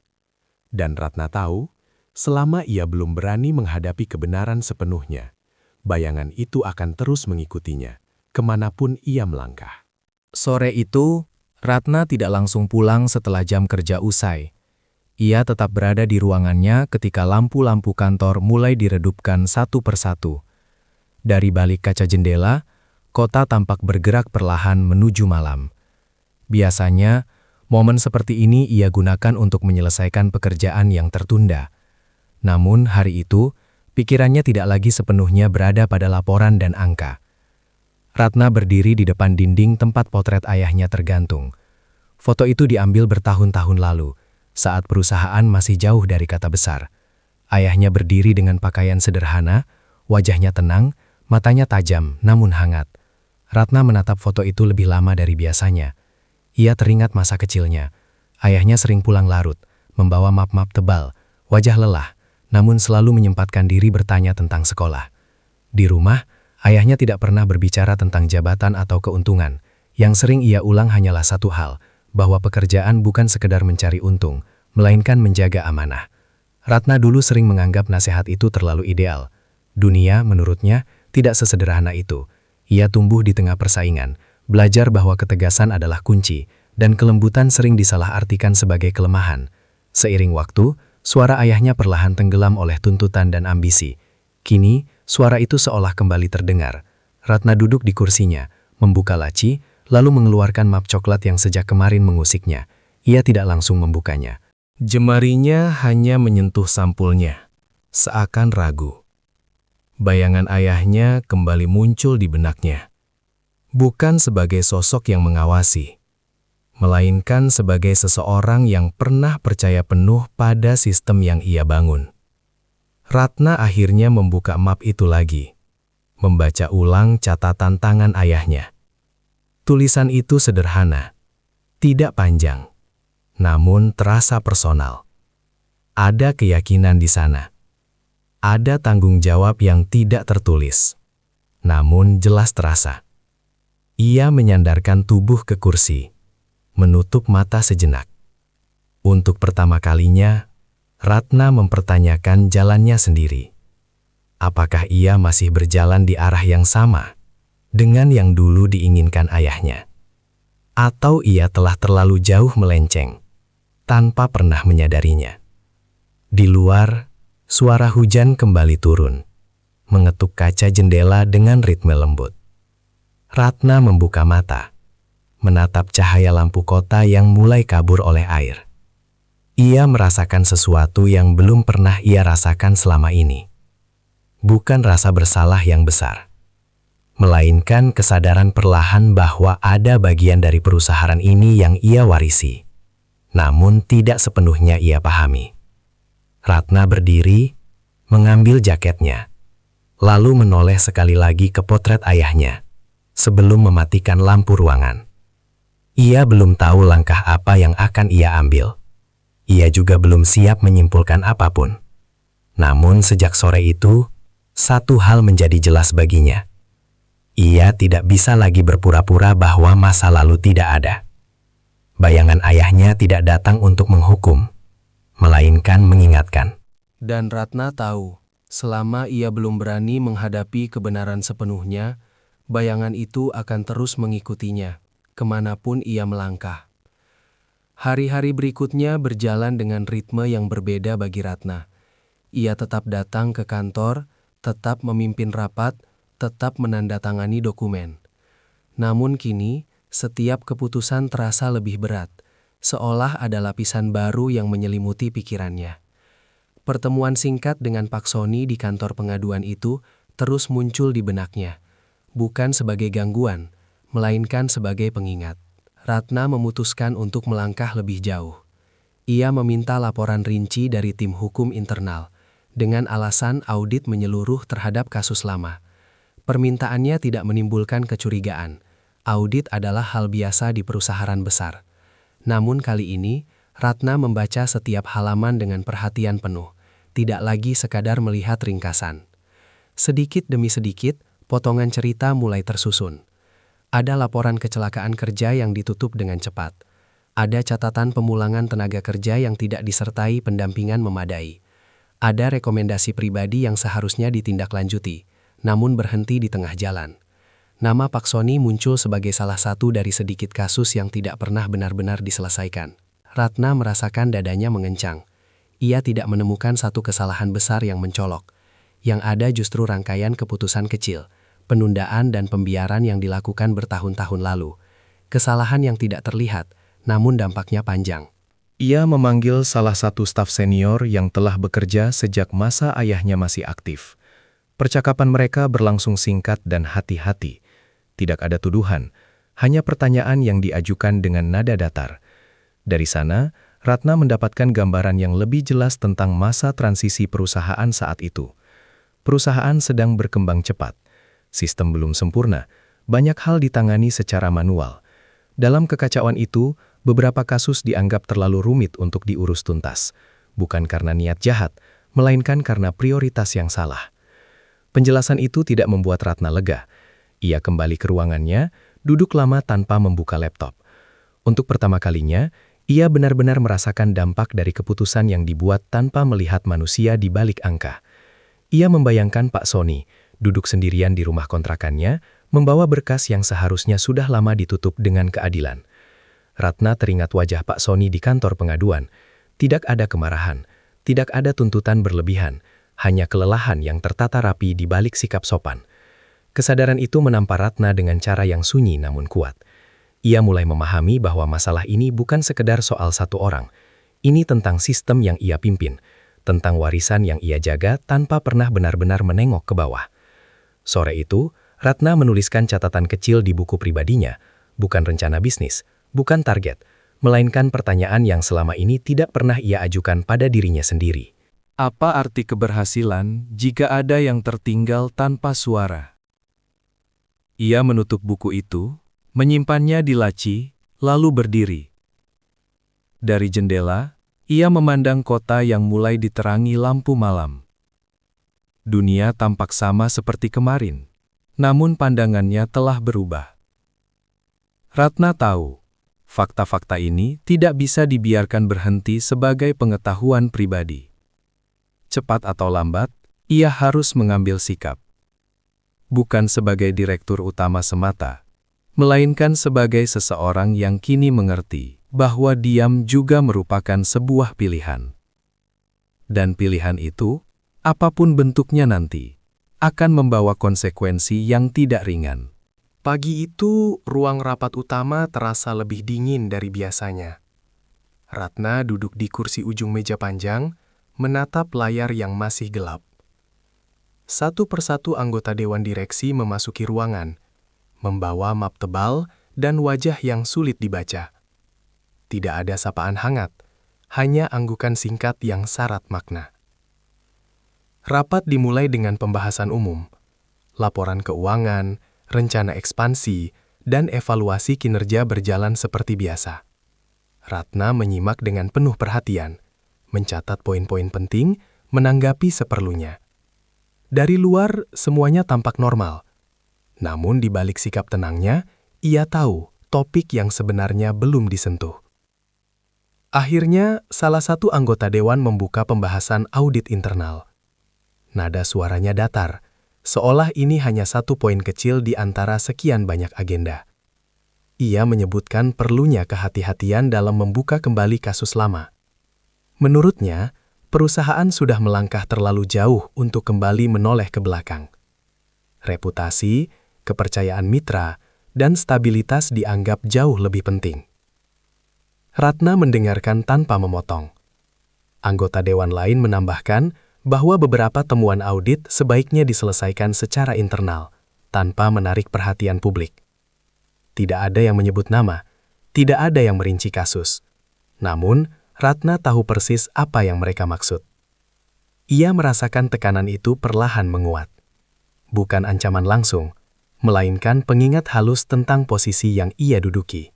Dan Ratna tahu, selama ia belum berani menghadapi kebenaran sepenuhnya, bayangan itu akan terus mengikutinya, kemanapun ia melangkah. Sore itu, Ratna tidak langsung pulang setelah jam kerja usai. Ia tetap berada di ruangannya ketika lampu-lampu kantor mulai diredupkan satu persatu. Dari balik kaca jendela, kota tampak bergerak perlahan menuju malam. Biasanya, momen seperti ini ia gunakan untuk menyelesaikan pekerjaan yang tertunda. Namun hari itu, pikirannya tidak lagi sepenuhnya berada pada laporan dan angka. Ratna berdiri di depan dinding tempat potret ayahnya tergantung. Foto itu diambil bertahun-tahun lalu, saat perusahaan masih jauh dari kata besar. Ayahnya berdiri dengan pakaian sederhana, wajahnya tenang, matanya tajam namun hangat. Ratna menatap foto itu lebih lama dari biasanya. Ia teringat masa kecilnya. Ayahnya sering pulang larut, membawa map-map tebal, wajah lelah, namun selalu menyempatkan diri bertanya tentang sekolah. Di rumah, ayahnya tidak pernah berbicara tentang jabatan atau keuntungan. Yang sering ia ulang hanyalah satu hal, bahwa pekerjaan bukan sekedar mencari untung, melainkan menjaga amanah. Ratna dulu sering menganggap nasihat itu terlalu ideal. Dunia, menurutnya, tidak sesederhana itu. Ia tumbuh di tengah persaingan, belajar bahwa ketegasan adalah kunci, dan kelembutan sering disalahartikan sebagai kelemahan. Seiring waktu, suara ayahnya perlahan tenggelam oleh tuntutan dan ambisi. Kini, suara itu seolah kembali terdengar. Ratna duduk di kursinya, membuka laci, lalu mengeluarkan map coklat yang sejak kemarin mengusiknya. Ia tidak langsung membukanya. Jemarinya hanya menyentuh sampulnya, seakan ragu. Bayangan ayahnya kembali muncul di benaknya. Bukan sebagai sosok yang mengawasi, melainkan sebagai seseorang yang pernah percaya penuh pada sistem yang ia bangun. Ratna akhirnya membuka map itu lagi, membaca ulang catatan tangan ayahnya. Tulisan itu sederhana, tidak panjang, namun terasa personal. Ada keyakinan di sana. Ada tanggung jawab yang tidak tertulis, namun jelas terasa. Ia menyandarkan tubuh ke kursi, menutup mata sejenak. Untuk pertama kalinya, Ratna mempertanyakan jalannya sendiri. Apakah ia masih berjalan di arah yang sama dengan yang dulu diinginkan ayahnya? Atau ia telah terlalu jauh melenceng tanpa pernah menyadarinya? Di luar, suara hujan kembali turun, mengetuk kaca jendela dengan ritme lembut. Ratna membuka mata, menatap cahaya lampu kota yang mulai kabur oleh air. Ia merasakan sesuatu yang belum pernah ia rasakan selama ini. Bukan rasa bersalah yang besar, melainkan kesadaran perlahan bahwa ada bagian dari perusahaan ini yang ia warisi, namun tidak sepenuhnya ia pahami. Ratna berdiri, mengambil jaketnya, lalu menoleh sekali lagi ke potret ayahnya sebelum mematikan lampu ruangan. Ia belum tahu langkah apa yang akan ia ambil. Ia juga belum siap menyimpulkan apapun. Namun sejak sore itu, satu hal menjadi jelas baginya. Ia tidak bisa lagi berpura-pura bahwa masa lalu tidak ada. Bayangan ayahnya tidak datang untuk menghukum, melainkan mengingatkan. Dan Ratna tahu, selama ia belum berani menghadapi kebenaran sepenuhnya, bayangan itu akan terus mengikutinya, kemanapun ia melangkah. Hari-hari berikutnya berjalan dengan ritme yang berbeda bagi Ratna. Ia tetap datang ke kantor, tetap memimpin rapat, tetap menandatangani dokumen. Namun kini, setiap keputusan terasa lebih berat, seolah ada lapisan baru yang menyelimuti pikirannya. Pertemuan singkat dengan Pak Sony di kantor pengaduan itu terus muncul di benaknya, bukan sebagai gangguan, melainkan sebagai pengingat. Ratna memutuskan untuk melangkah lebih jauh. Ia meminta laporan rinci dari tim hukum internal, dengan alasan audit menyeluruh terhadap kasus lama. Permintaannya tidak menimbulkan kecurigaan. Audit adalah hal biasa di perusahaan besar. Namun kali ini, Ratna membaca setiap halaman dengan perhatian penuh, tidak lagi sekadar melihat ringkasan. Sedikit demi sedikit, potongan cerita mulai tersusun. Ada laporan kecelakaan kerja yang ditutup dengan cepat. Ada catatan pemulangan tenaga kerja yang tidak disertai pendampingan memadai. Ada rekomendasi pribadi yang seharusnya ditindaklanjuti, namun berhenti di tengah jalan. Nama Pak Sony muncul sebagai salah satu dari sedikit kasus yang tidak pernah benar-benar diselesaikan. Ratna merasakan dadanya mengencang. Ia tidak menemukan satu kesalahan besar yang mencolok. Yang ada justru rangkaian keputusan kecil, penundaan dan pembiaran yang dilakukan bertahun-tahun lalu. Kesalahan yang tidak terlihat, namun dampaknya panjang. Ia memanggil salah satu staf senior yang telah bekerja sejak masa ayahnya masih aktif. Percakapan mereka berlangsung singkat dan hati-hati. Tidak ada tuduhan, hanya pertanyaan yang diajukan dengan nada datar. Dari sana, Ratna mendapatkan gambaran yang lebih jelas tentang masa transisi perusahaan saat itu. Perusahaan sedang berkembang cepat. Sistem belum sempurna, banyak hal ditangani secara manual. Dalam kekacauan itu, beberapa kasus dianggap terlalu rumit untuk diurus tuntas, bukan karena niat jahat, melainkan karena prioritas yang salah. Penjelasan itu tidak membuat Ratna lega. Ia kembali ke ruangannya, duduk lama tanpa membuka laptop. Untuk pertama kalinya, ia benar-benar merasakan dampak dari keputusan yang dibuat tanpa melihat manusia di balik angka. Ia membayangkan Pak Sony, duduk sendirian di rumah kontrakannya, membawa berkas yang seharusnya sudah lama ditutup dengan keadilan. Ratna teringat wajah Pak Sony di kantor pengaduan. Tidak ada kemarahan, tidak ada tuntutan berlebihan, hanya kelelahan yang tertata rapi di balik sikap sopan. Kesadaran itu menampar Ratna dengan cara yang sunyi namun kuat. Ia mulai memahami bahwa masalah ini bukan sekedar soal satu orang. Ini tentang sistem yang ia pimpin, tentang warisan yang ia jaga tanpa pernah benar-benar menengok ke bawah. Sore itu, Ratna menuliskan catatan kecil di buku pribadinya, bukan rencana bisnis, bukan target, melainkan pertanyaan yang selama ini tidak pernah ia ajukan pada dirinya sendiri. Apa arti keberhasilan jika ada yang tertinggal tanpa suara? Ia menutup buku itu, menyimpannya di laci, lalu berdiri. Dari jendela, ia memandang kota yang mulai diterangi lampu malam. Dunia tampak sama seperti kemarin, namun pandangannya telah berubah. Ratna tahu, fakta-fakta ini tidak bisa dibiarkan berhenti sebagai pengetahuan pribadi. Cepat atau lambat, ia harus mengambil sikap. Bukan sebagai direktur utama semata, melainkan sebagai seseorang yang kini mengerti bahwa diam juga merupakan sebuah pilihan. Dan pilihan itu, apapun bentuknya nanti, akan membawa konsekuensi yang tidak ringan. Pagi itu, ruang rapat utama terasa lebih dingin dari biasanya. Ratna duduk di kursi ujung meja panjang, menatap layar yang masih gelap. Satu persatu anggota Dewan Direksi memasuki ruangan, membawa map tebal dan wajah yang sulit dibaca. Tidak ada sapaan hangat, hanya anggukan singkat yang syarat makna. Rapat dimulai dengan pembahasan umum, laporan keuangan, rencana ekspansi, dan evaluasi kinerja berjalan seperti biasa. Ratna menyimak dengan penuh perhatian, mencatat poin-poin penting, menanggapi seperlunya. Dari luar, semuanya tampak normal. Namun di balik sikap tenangnya, ia tahu topik yang sebenarnya belum disentuh. Akhirnya, salah satu anggota dewan membuka pembahasan audit internal. Nada suaranya datar, seolah ini hanya satu poin kecil di antara sekian banyak agenda. Ia menyebutkan perlunya kehati-hatian dalam membuka kembali kasus lama. Menurutnya, perusahaan sudah melangkah terlalu jauh untuk kembali menoleh ke belakang. Reputasi, kepercayaan mitra, dan stabilitas dianggap jauh lebih penting. Ratna mendengarkan tanpa memotong. Anggota dewan lain menambahkan bahwa beberapa temuan audit sebaiknya diselesaikan secara internal, tanpa menarik perhatian publik. Tidak ada yang menyebut nama, tidak ada yang merinci kasus. Namun, Ratna tahu persis apa yang mereka maksud. Ia merasakan tekanan itu perlahan menguat. Bukan ancaman langsung, melainkan pengingat halus tentang posisi yang ia duduki.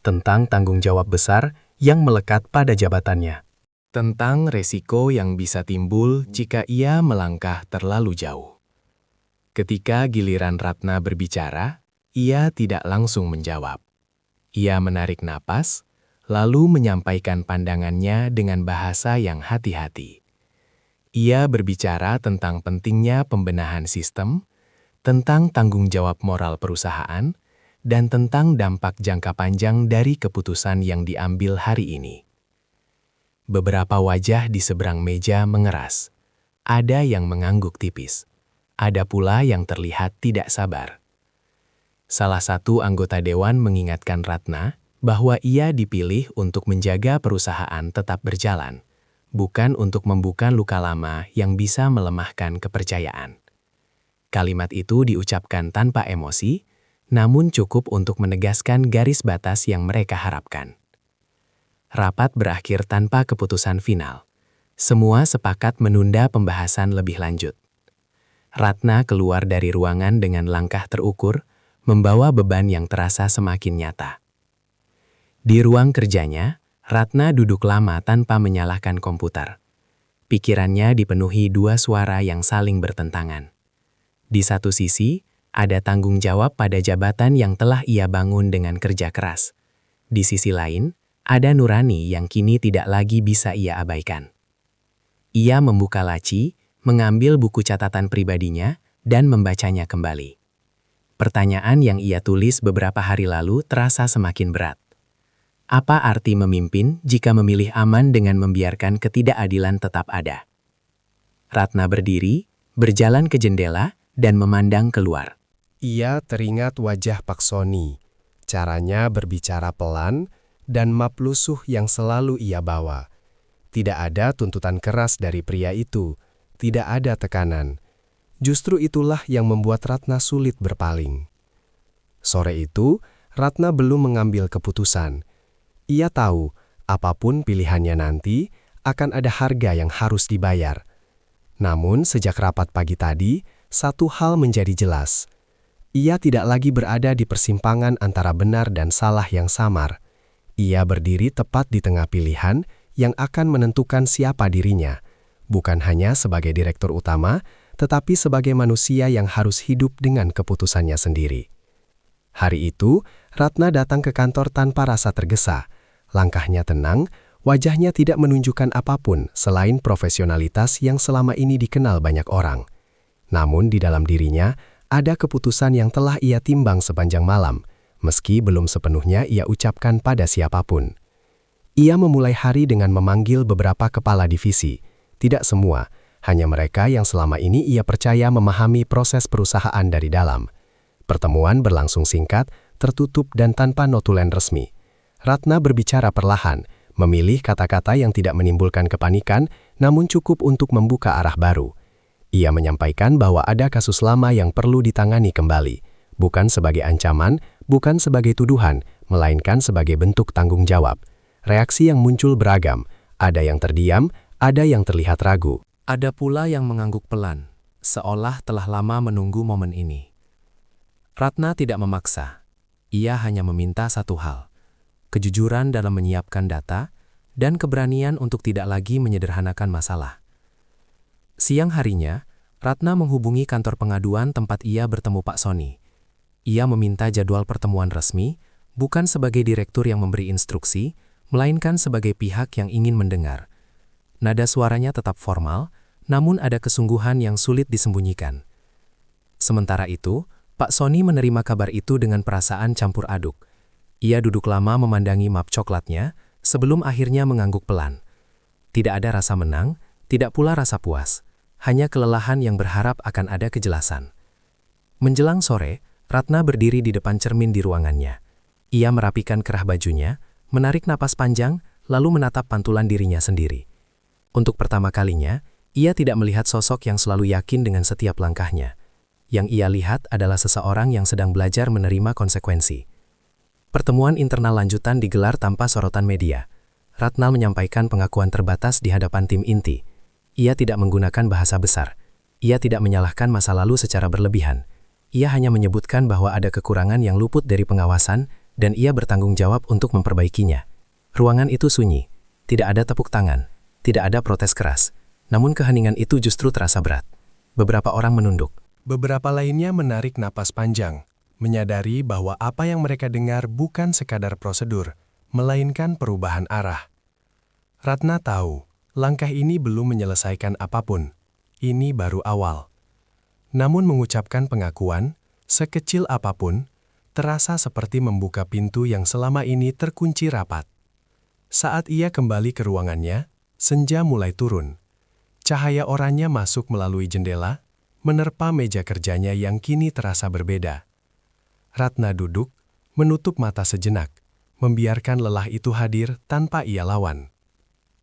Tentang tanggung jawab besar yang melekat pada jabatannya. Tentang resiko yang bisa timbul jika ia melangkah terlalu jauh. Ketika giliran Ratna berbicara, ia tidak langsung menjawab. Ia menarik napas, lalu menyampaikan pandangannya dengan bahasa yang hati-hati. Ia berbicara tentang pentingnya pembenahan sistem, tentang tanggung jawab moral perusahaan, dan tentang dampak jangka panjang dari keputusan yang diambil hari ini. Beberapa wajah di seberang meja mengeras. Ada yang mengangguk tipis. Ada pula yang terlihat tidak sabar. Salah satu anggota dewan mengingatkan Ratna bahwa ia dipilih untuk menjaga perusahaan tetap berjalan, bukan untuk membuka luka lama yang bisa melemahkan kepercayaan. Kalimat itu diucapkan tanpa emosi, namun cukup untuk menegaskan garis batas yang mereka harapkan. Rapat berakhir tanpa keputusan final. Semua sepakat menunda pembahasan lebih lanjut. Ratna keluar dari ruangan dengan langkah terukur, membawa beban yang terasa semakin nyata. Di ruang kerjanya, Ratna duduk lama tanpa menyalakan komputer. Pikirannya dipenuhi dua suara yang saling bertentangan. Di satu sisi, ada tanggung jawab pada jabatan yang telah ia bangun dengan kerja keras. Di sisi lain, ada nurani yang kini tidak lagi bisa ia abaikan. Ia membuka laci, mengambil buku catatan pribadinya, dan membacanya kembali. Pertanyaan yang ia tulis beberapa hari lalu terasa semakin berat. Apa arti memimpin jika memilih aman dengan membiarkan ketidakadilan tetap ada? Ratna berdiri, berjalan ke jendela, dan memandang keluar. Ia teringat wajah Pak Sony, caranya berbicara pelan, dan map lusuh yang selalu ia bawa. Tidak ada tuntutan keras dari pria itu, tidak ada tekanan. Justru itulah yang membuat Ratna sulit berpaling. Sore itu, Ratna belum mengambil keputusan. Ia tahu, apapun pilihannya nanti, akan ada harga yang harus dibayar. Namun, sejak rapat pagi tadi, satu hal menjadi jelas. Ia tidak lagi berada di persimpangan antara benar dan salah yang samar. Ia berdiri tepat di tengah pilihan yang akan menentukan siapa dirinya, bukan hanya sebagai direktur utama, tetapi sebagai manusia yang harus hidup dengan keputusannya sendiri. Hari itu, Ratna datang ke kantor tanpa rasa tergesa. Langkahnya tenang, wajahnya tidak menunjukkan apapun selain profesionalitas yang selama ini dikenal banyak orang. Namun di dalam dirinya, ada keputusan yang telah ia timbang sepanjang malam, meski belum sepenuhnya ia ucapkan pada siapapun. Ia memulai hari dengan memanggil beberapa kepala divisi. Tidak semua, hanya mereka yang selama ini ia percaya memahami proses perusahaan dari dalam. Pertemuan berlangsung singkat, tertutup dan tanpa notulen resmi. Ratna berbicara perlahan, memilih kata-kata yang tidak menimbulkan kepanikan, namun cukup untuk membuka arah baru. Ia menyampaikan bahwa ada kasus lama yang perlu ditangani kembali, bukan sebagai ancaman, bukan sebagai tuduhan, melainkan sebagai bentuk tanggung jawab. Reaksi yang muncul beragam, ada yang terdiam, ada yang terlihat ragu. Ada pula yang mengangguk pelan, seolah telah lama menunggu momen ini. Ratna tidak memaksa. Ia hanya meminta satu hal, kejujuran dalam menyiapkan data dan keberanian untuk tidak lagi menyederhanakan masalah. Siang harinya, Ratna menghubungi kantor pengaduan tempat ia bertemu Pak Sony. Ia meminta jadwal pertemuan resmi, bukan sebagai direktur yang memberi instruksi, melainkan sebagai pihak yang ingin mendengar. Nada suaranya tetap formal, namun ada kesungguhan yang sulit disembunyikan. Sementara itu, Pak Sony menerima kabar itu dengan perasaan campur aduk. Ia duduk lama memandangi map coklatnya, sebelum akhirnya mengangguk pelan. Tidak ada rasa menang, tidak pula rasa puas, hanya kelelahan yang berharap akan ada kejelasan. Menjelang sore, Ratna berdiri di depan cermin di ruangannya. Ia merapikan kerah bajunya, menarik napas panjang, lalu menatap pantulan dirinya sendiri. Untuk pertama kalinya, ia tidak melihat sosok yang selalu yakin dengan setiap langkahnya. Yang ia lihat adalah seseorang yang sedang belajar menerima konsekuensi. Pertemuan internal lanjutan digelar tanpa sorotan media. Ratna menyampaikan pengakuan terbatas di hadapan tim inti. Ia tidak menggunakan bahasa besar. Ia tidak menyalahkan masa lalu secara berlebihan. Ia hanya menyebutkan bahwa ada kekurangan yang luput dari pengawasan dan ia bertanggung jawab untuk memperbaikinya. Ruangan itu sunyi. Tidak ada tepuk tangan. Tidak ada protes keras. Namun keheningan itu justru terasa berat. Beberapa orang menunduk. Beberapa lainnya menarik napas panjang, menyadari bahwa apa yang mereka dengar bukan sekadar prosedur, melainkan perubahan arah. Ratna tahu, langkah ini belum menyelesaikan apapun. Ini baru awal. Namun mengucapkan pengakuan, sekecil apapun, terasa seperti membuka pintu yang selama ini terkunci rapat. Saat ia kembali ke ruangannya, senja mulai turun. Cahaya oranye masuk melalui jendela, menerpa meja kerjanya yang kini terasa berbeda. Ratna duduk, menutup mata sejenak, membiarkan lelah itu hadir tanpa ia lawan.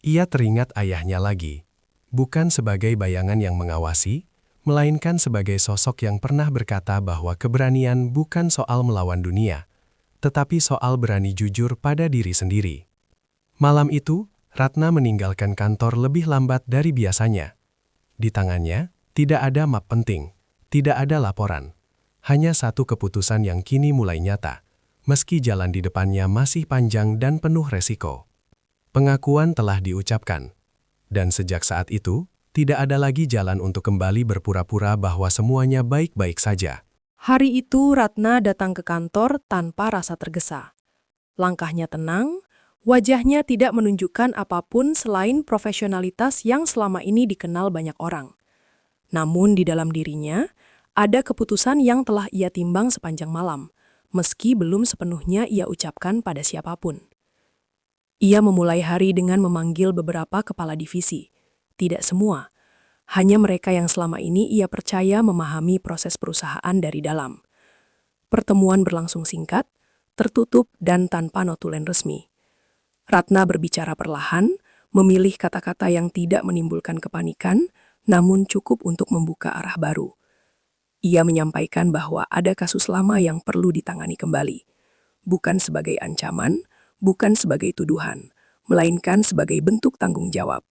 Ia teringat ayahnya lagi, bukan sebagai bayangan yang mengawasi, melainkan sebagai sosok yang pernah berkata bahwa keberanian bukan soal melawan dunia, tetapi soal berani jujur pada diri sendiri. Malam itu, Ratna meninggalkan kantor lebih lambat dari biasanya. Di tangannya, tidak ada map penting, tidak ada laporan. Hanya satu keputusan yang kini mulai nyata, meski jalan di depannya masih panjang dan penuh resiko. Pengakuan telah diucapkan, dan sejak saat itu, tidak ada lagi jalan untuk kembali berpura-pura bahwa semuanya baik-baik saja. Hari itu Ratna datang ke kantor tanpa rasa tergesa. Langkahnya tenang, wajahnya tidak menunjukkan apapun selain profesionalitas yang selama ini dikenal banyak orang. Namun di dalam dirinya, ada keputusan yang telah ia timbang sepanjang malam, meski belum sepenuhnya ia ucapkan pada siapapun. Ia memulai hari dengan memanggil beberapa kepala divisi. Tidak semua, hanya mereka yang selama ini ia percaya memahami proses perusahaan dari dalam. Pertemuan berlangsung singkat, tertutup dan tanpa notulen resmi. Ratna berbicara perlahan, memilih kata-kata yang tidak menimbulkan kepanikan, namun cukup untuk membuka arah baru. Ia menyampaikan bahwa ada kasus lama yang perlu ditangani kembali, bukan sebagai ancaman, bukan sebagai tuduhan, melainkan sebagai bentuk tanggung jawab.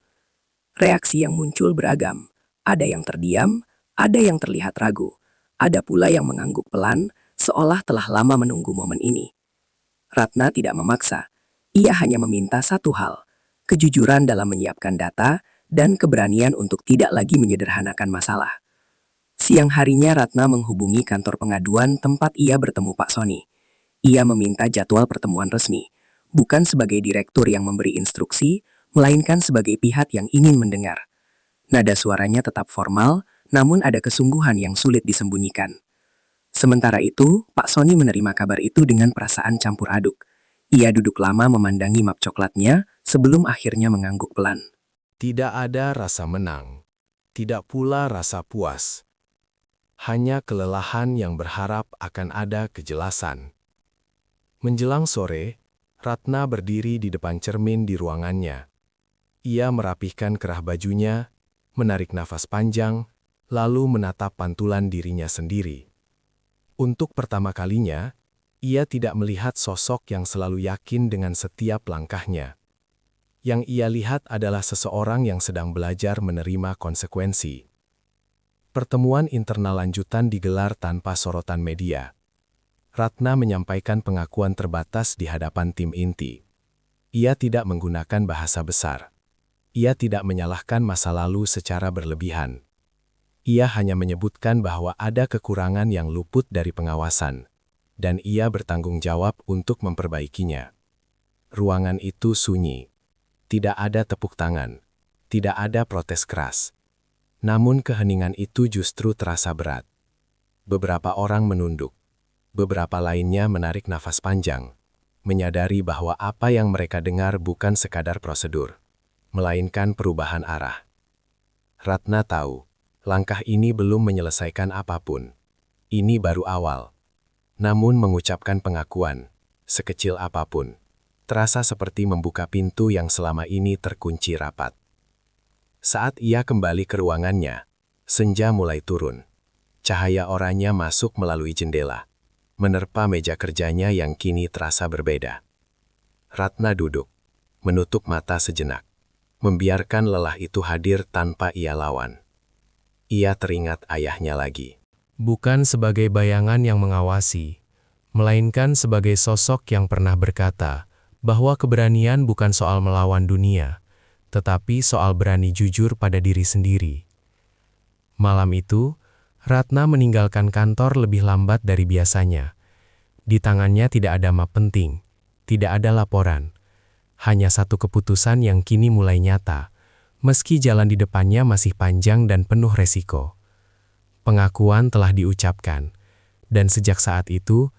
Reaksi yang muncul beragam, ada yang terdiam, ada yang terlihat ragu, ada pula yang mengangguk pelan, seolah telah lama menunggu momen ini. Ratna tidak memaksa, ia hanya meminta satu hal, kejujuran dalam menyiapkan data, dan keberanian untuk tidak lagi menyederhanakan masalah. Siang harinya Ratna menghubungi kantor pengaduan tempat ia bertemu Pak Sony. Ia meminta jadwal pertemuan resmi, bukan sebagai direktur yang memberi instruksi, melainkan sebagai pihak yang ingin mendengar. Nada suaranya tetap formal, namun ada kesungguhan yang sulit disembunyikan. Sementara itu, Pak Sony menerima kabar itu dengan perasaan campur aduk. Ia duduk lama memandangi map coklatnya sebelum akhirnya mengangguk pelan. Tidak ada rasa menang, tidak pula rasa puas. Hanya kelelahan yang berharap akan ada kejelasan. Menjelang sore, Ratna berdiri di depan cermin di ruangannya. Ia merapihkan kerah bajunya, menarik nafas panjang, lalu menatap pantulan dirinya sendiri. Untuk pertama kalinya, ia tidak melihat sosok yang selalu yakin dengan setiap langkahnya. Yang ia lihat adalah seseorang yang sedang belajar menerima konsekuensi. Pertemuan internal lanjutan digelar tanpa sorotan media. Ratna menyampaikan pengakuan terbatas di hadapan tim inti. Ia tidak menggunakan bahasa besar. Ia tidak menyalahkan masa lalu secara berlebihan. Ia hanya menyebutkan bahwa ada kekurangan yang luput dari pengawasan, dan ia bertanggung jawab untuk memperbaikinya. Ruangan itu sunyi. Tidak ada tepuk tangan. Tidak ada protes keras. Namun keheningan itu justru terasa berat. Beberapa orang menunduk. Beberapa lainnya menarik nafas panjang, menyadari bahwa apa yang mereka dengar bukan sekadar prosedur, melainkan perubahan arah. Ratna tahu, langkah ini belum menyelesaikan apapun. Ini baru awal. Namun mengucapkan pengakuan, sekecil apapun, terasa seperti membuka pintu yang selama ini terkunci rapat. Saat ia kembali ke ruangannya, senja mulai turun. Cahaya oranye masuk melalui jendela, menerpa meja kerjanya yang kini terasa berbeda. Ratna duduk, menutup mata sejenak, membiarkan lelah itu hadir tanpa ia lawan. Ia teringat ayahnya lagi. Bukan sebagai bayangan yang mengawasi, melainkan sebagai sosok yang pernah berkata bahwa keberanian bukan soal melawan dunia, tetapi soal berani jujur pada diri sendiri. Malam itu, Ratna meninggalkan kantor lebih lambat dari biasanya. Di tangannya tidak ada map penting, tidak ada laporan. Hanya satu keputusan yang kini mulai nyata, meski jalan di depannya masih panjang dan penuh resiko. Pengakuan telah diucapkan, dan sejak saat itu,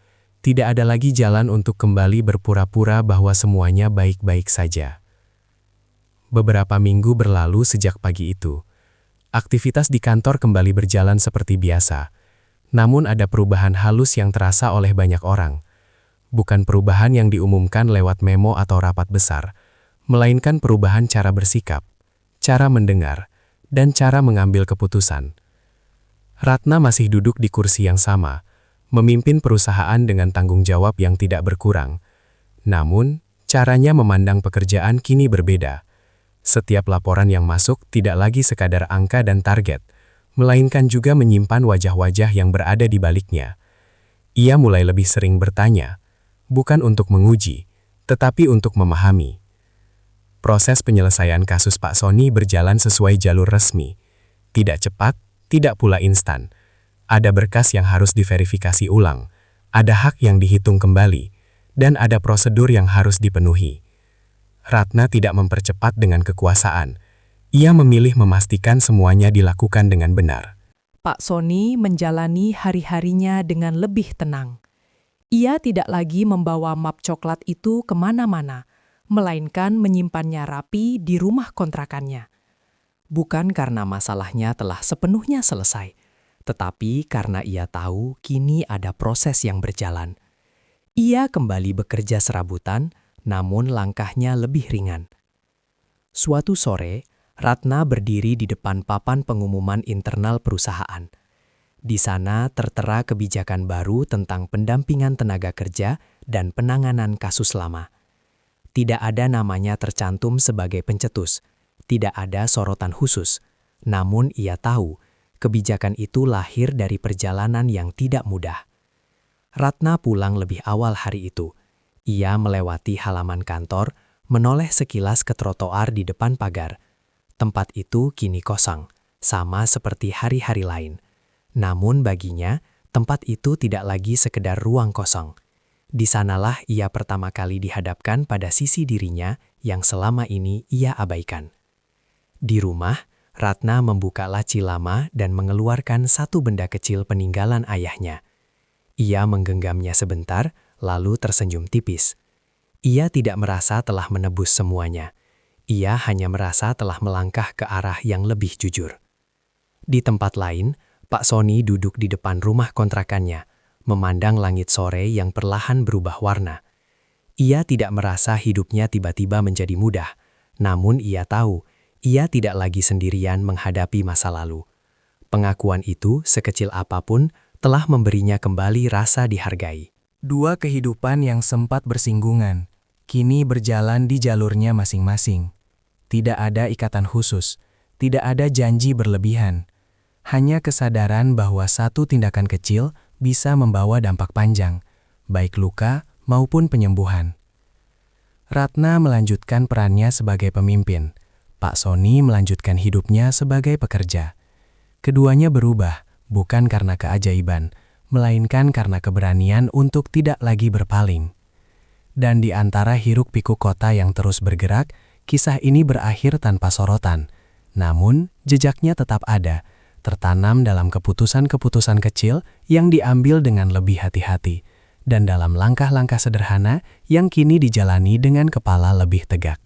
tidak ada lagi jalan untuk kembali berpura-pura bahwa semuanya baik-baik saja. Beberapa minggu berlalu sejak pagi itu. Aktivitas di kantor kembali berjalan seperti biasa, namun ada perubahan halus yang terasa oleh banyak orang. Bukan perubahan yang diumumkan lewat memo atau rapat besar, melainkan perubahan cara bersikap, cara mendengar, dan cara mengambil keputusan. Ratna masih duduk di kursi yang sama, memimpin perusahaan dengan tanggung jawab yang tidak berkurang. Namun, caranya memandang pekerjaan kini berbeda. Setiap laporan yang masuk tidak lagi sekadar angka dan target, melainkan juga menyimpan wajah-wajah yang berada di baliknya. Ia mulai lebih sering bertanya, bukan untuk menguji, tetapi untuk memahami. Proses penyelesaian kasus Pak Sony berjalan sesuai jalur resmi. Tidak cepat, tidak pula instan. Ada berkas yang harus diverifikasi ulang, ada hak yang dihitung kembali, dan ada prosedur yang harus dipenuhi. Ratna tidak mempercepat dengan kekuasaan. Ia memilih memastikan semuanya dilakukan dengan benar. Pak Sony menjalani hari-harinya dengan lebih tenang. Ia tidak lagi membawa map coklat itu kemana-mana, melainkan menyimpannya rapi di rumah kontrakannya. Bukan karena masalahnya telah sepenuhnya selesai, tetapi karena ia tahu kini ada proses yang berjalan. Ia kembali bekerja serabutan, namun langkahnya lebih ringan. Suatu sore, Ratna berdiri di depan papan pengumuman internal perusahaan. Di sana tertera kebijakan baru tentang pendampingan tenaga kerja dan penanganan kasus lama. Tidak ada namanya tercantum sebagai pencetus, tidak ada sorotan khusus. Namun ia tahu, kebijakan itu lahir dari perjalanan yang tidak mudah. Ratna pulang lebih awal hari itu. Ia melewati halaman kantor, menoleh sekilas ke trotoar di depan pagar. Tempat itu kini kosong, sama seperti hari-hari lain. Namun baginya, tempat itu tidak lagi sekedar ruang kosong. Di sanalah ia pertama kali dihadapkan pada sisi dirinya yang selama ini ia abaikan. Di rumah, Ratna membuka laci lama dan mengeluarkan satu benda kecil peninggalan ayahnya. Ia menggenggamnya sebentar, lalu tersenyum tipis. Ia tidak merasa telah menebus semuanya. Ia hanya merasa telah melangkah ke arah yang lebih jujur. Di tempat lain, Pak Sony duduk di depan rumah kontrakannya, memandang langit sore yang perlahan berubah warna. Ia tidak merasa hidupnya tiba-tiba menjadi mudah, namun ia tahu ia tidak lagi sendirian menghadapi masa lalu. Pengakuan itu, sekecil apapun, telah memberinya kembali rasa dihargai. Dua kehidupan yang sempat bersinggungan, kini berjalan di jalurnya masing-masing. Tidak ada ikatan khusus, tidak ada janji berlebihan. Hanya kesadaran bahwa satu tindakan kecil bisa membawa dampak panjang, baik luka maupun penyembuhan. Ratna melanjutkan perannya sebagai pemimpin. Pak Sony melanjutkan hidupnya sebagai pekerja. Keduanya berubah, bukan karena keajaiban, melainkan karena keberanian untuk tidak lagi berpaling. Dan di antara hiruk-pikuk kota yang terus bergerak, kisah ini berakhir tanpa sorotan. Namun, jejaknya tetap ada, tertanam dalam keputusan-keputusan kecil yang diambil dengan lebih hati-hati, dan dalam langkah-langkah sederhana yang kini dijalani dengan kepala lebih tegak.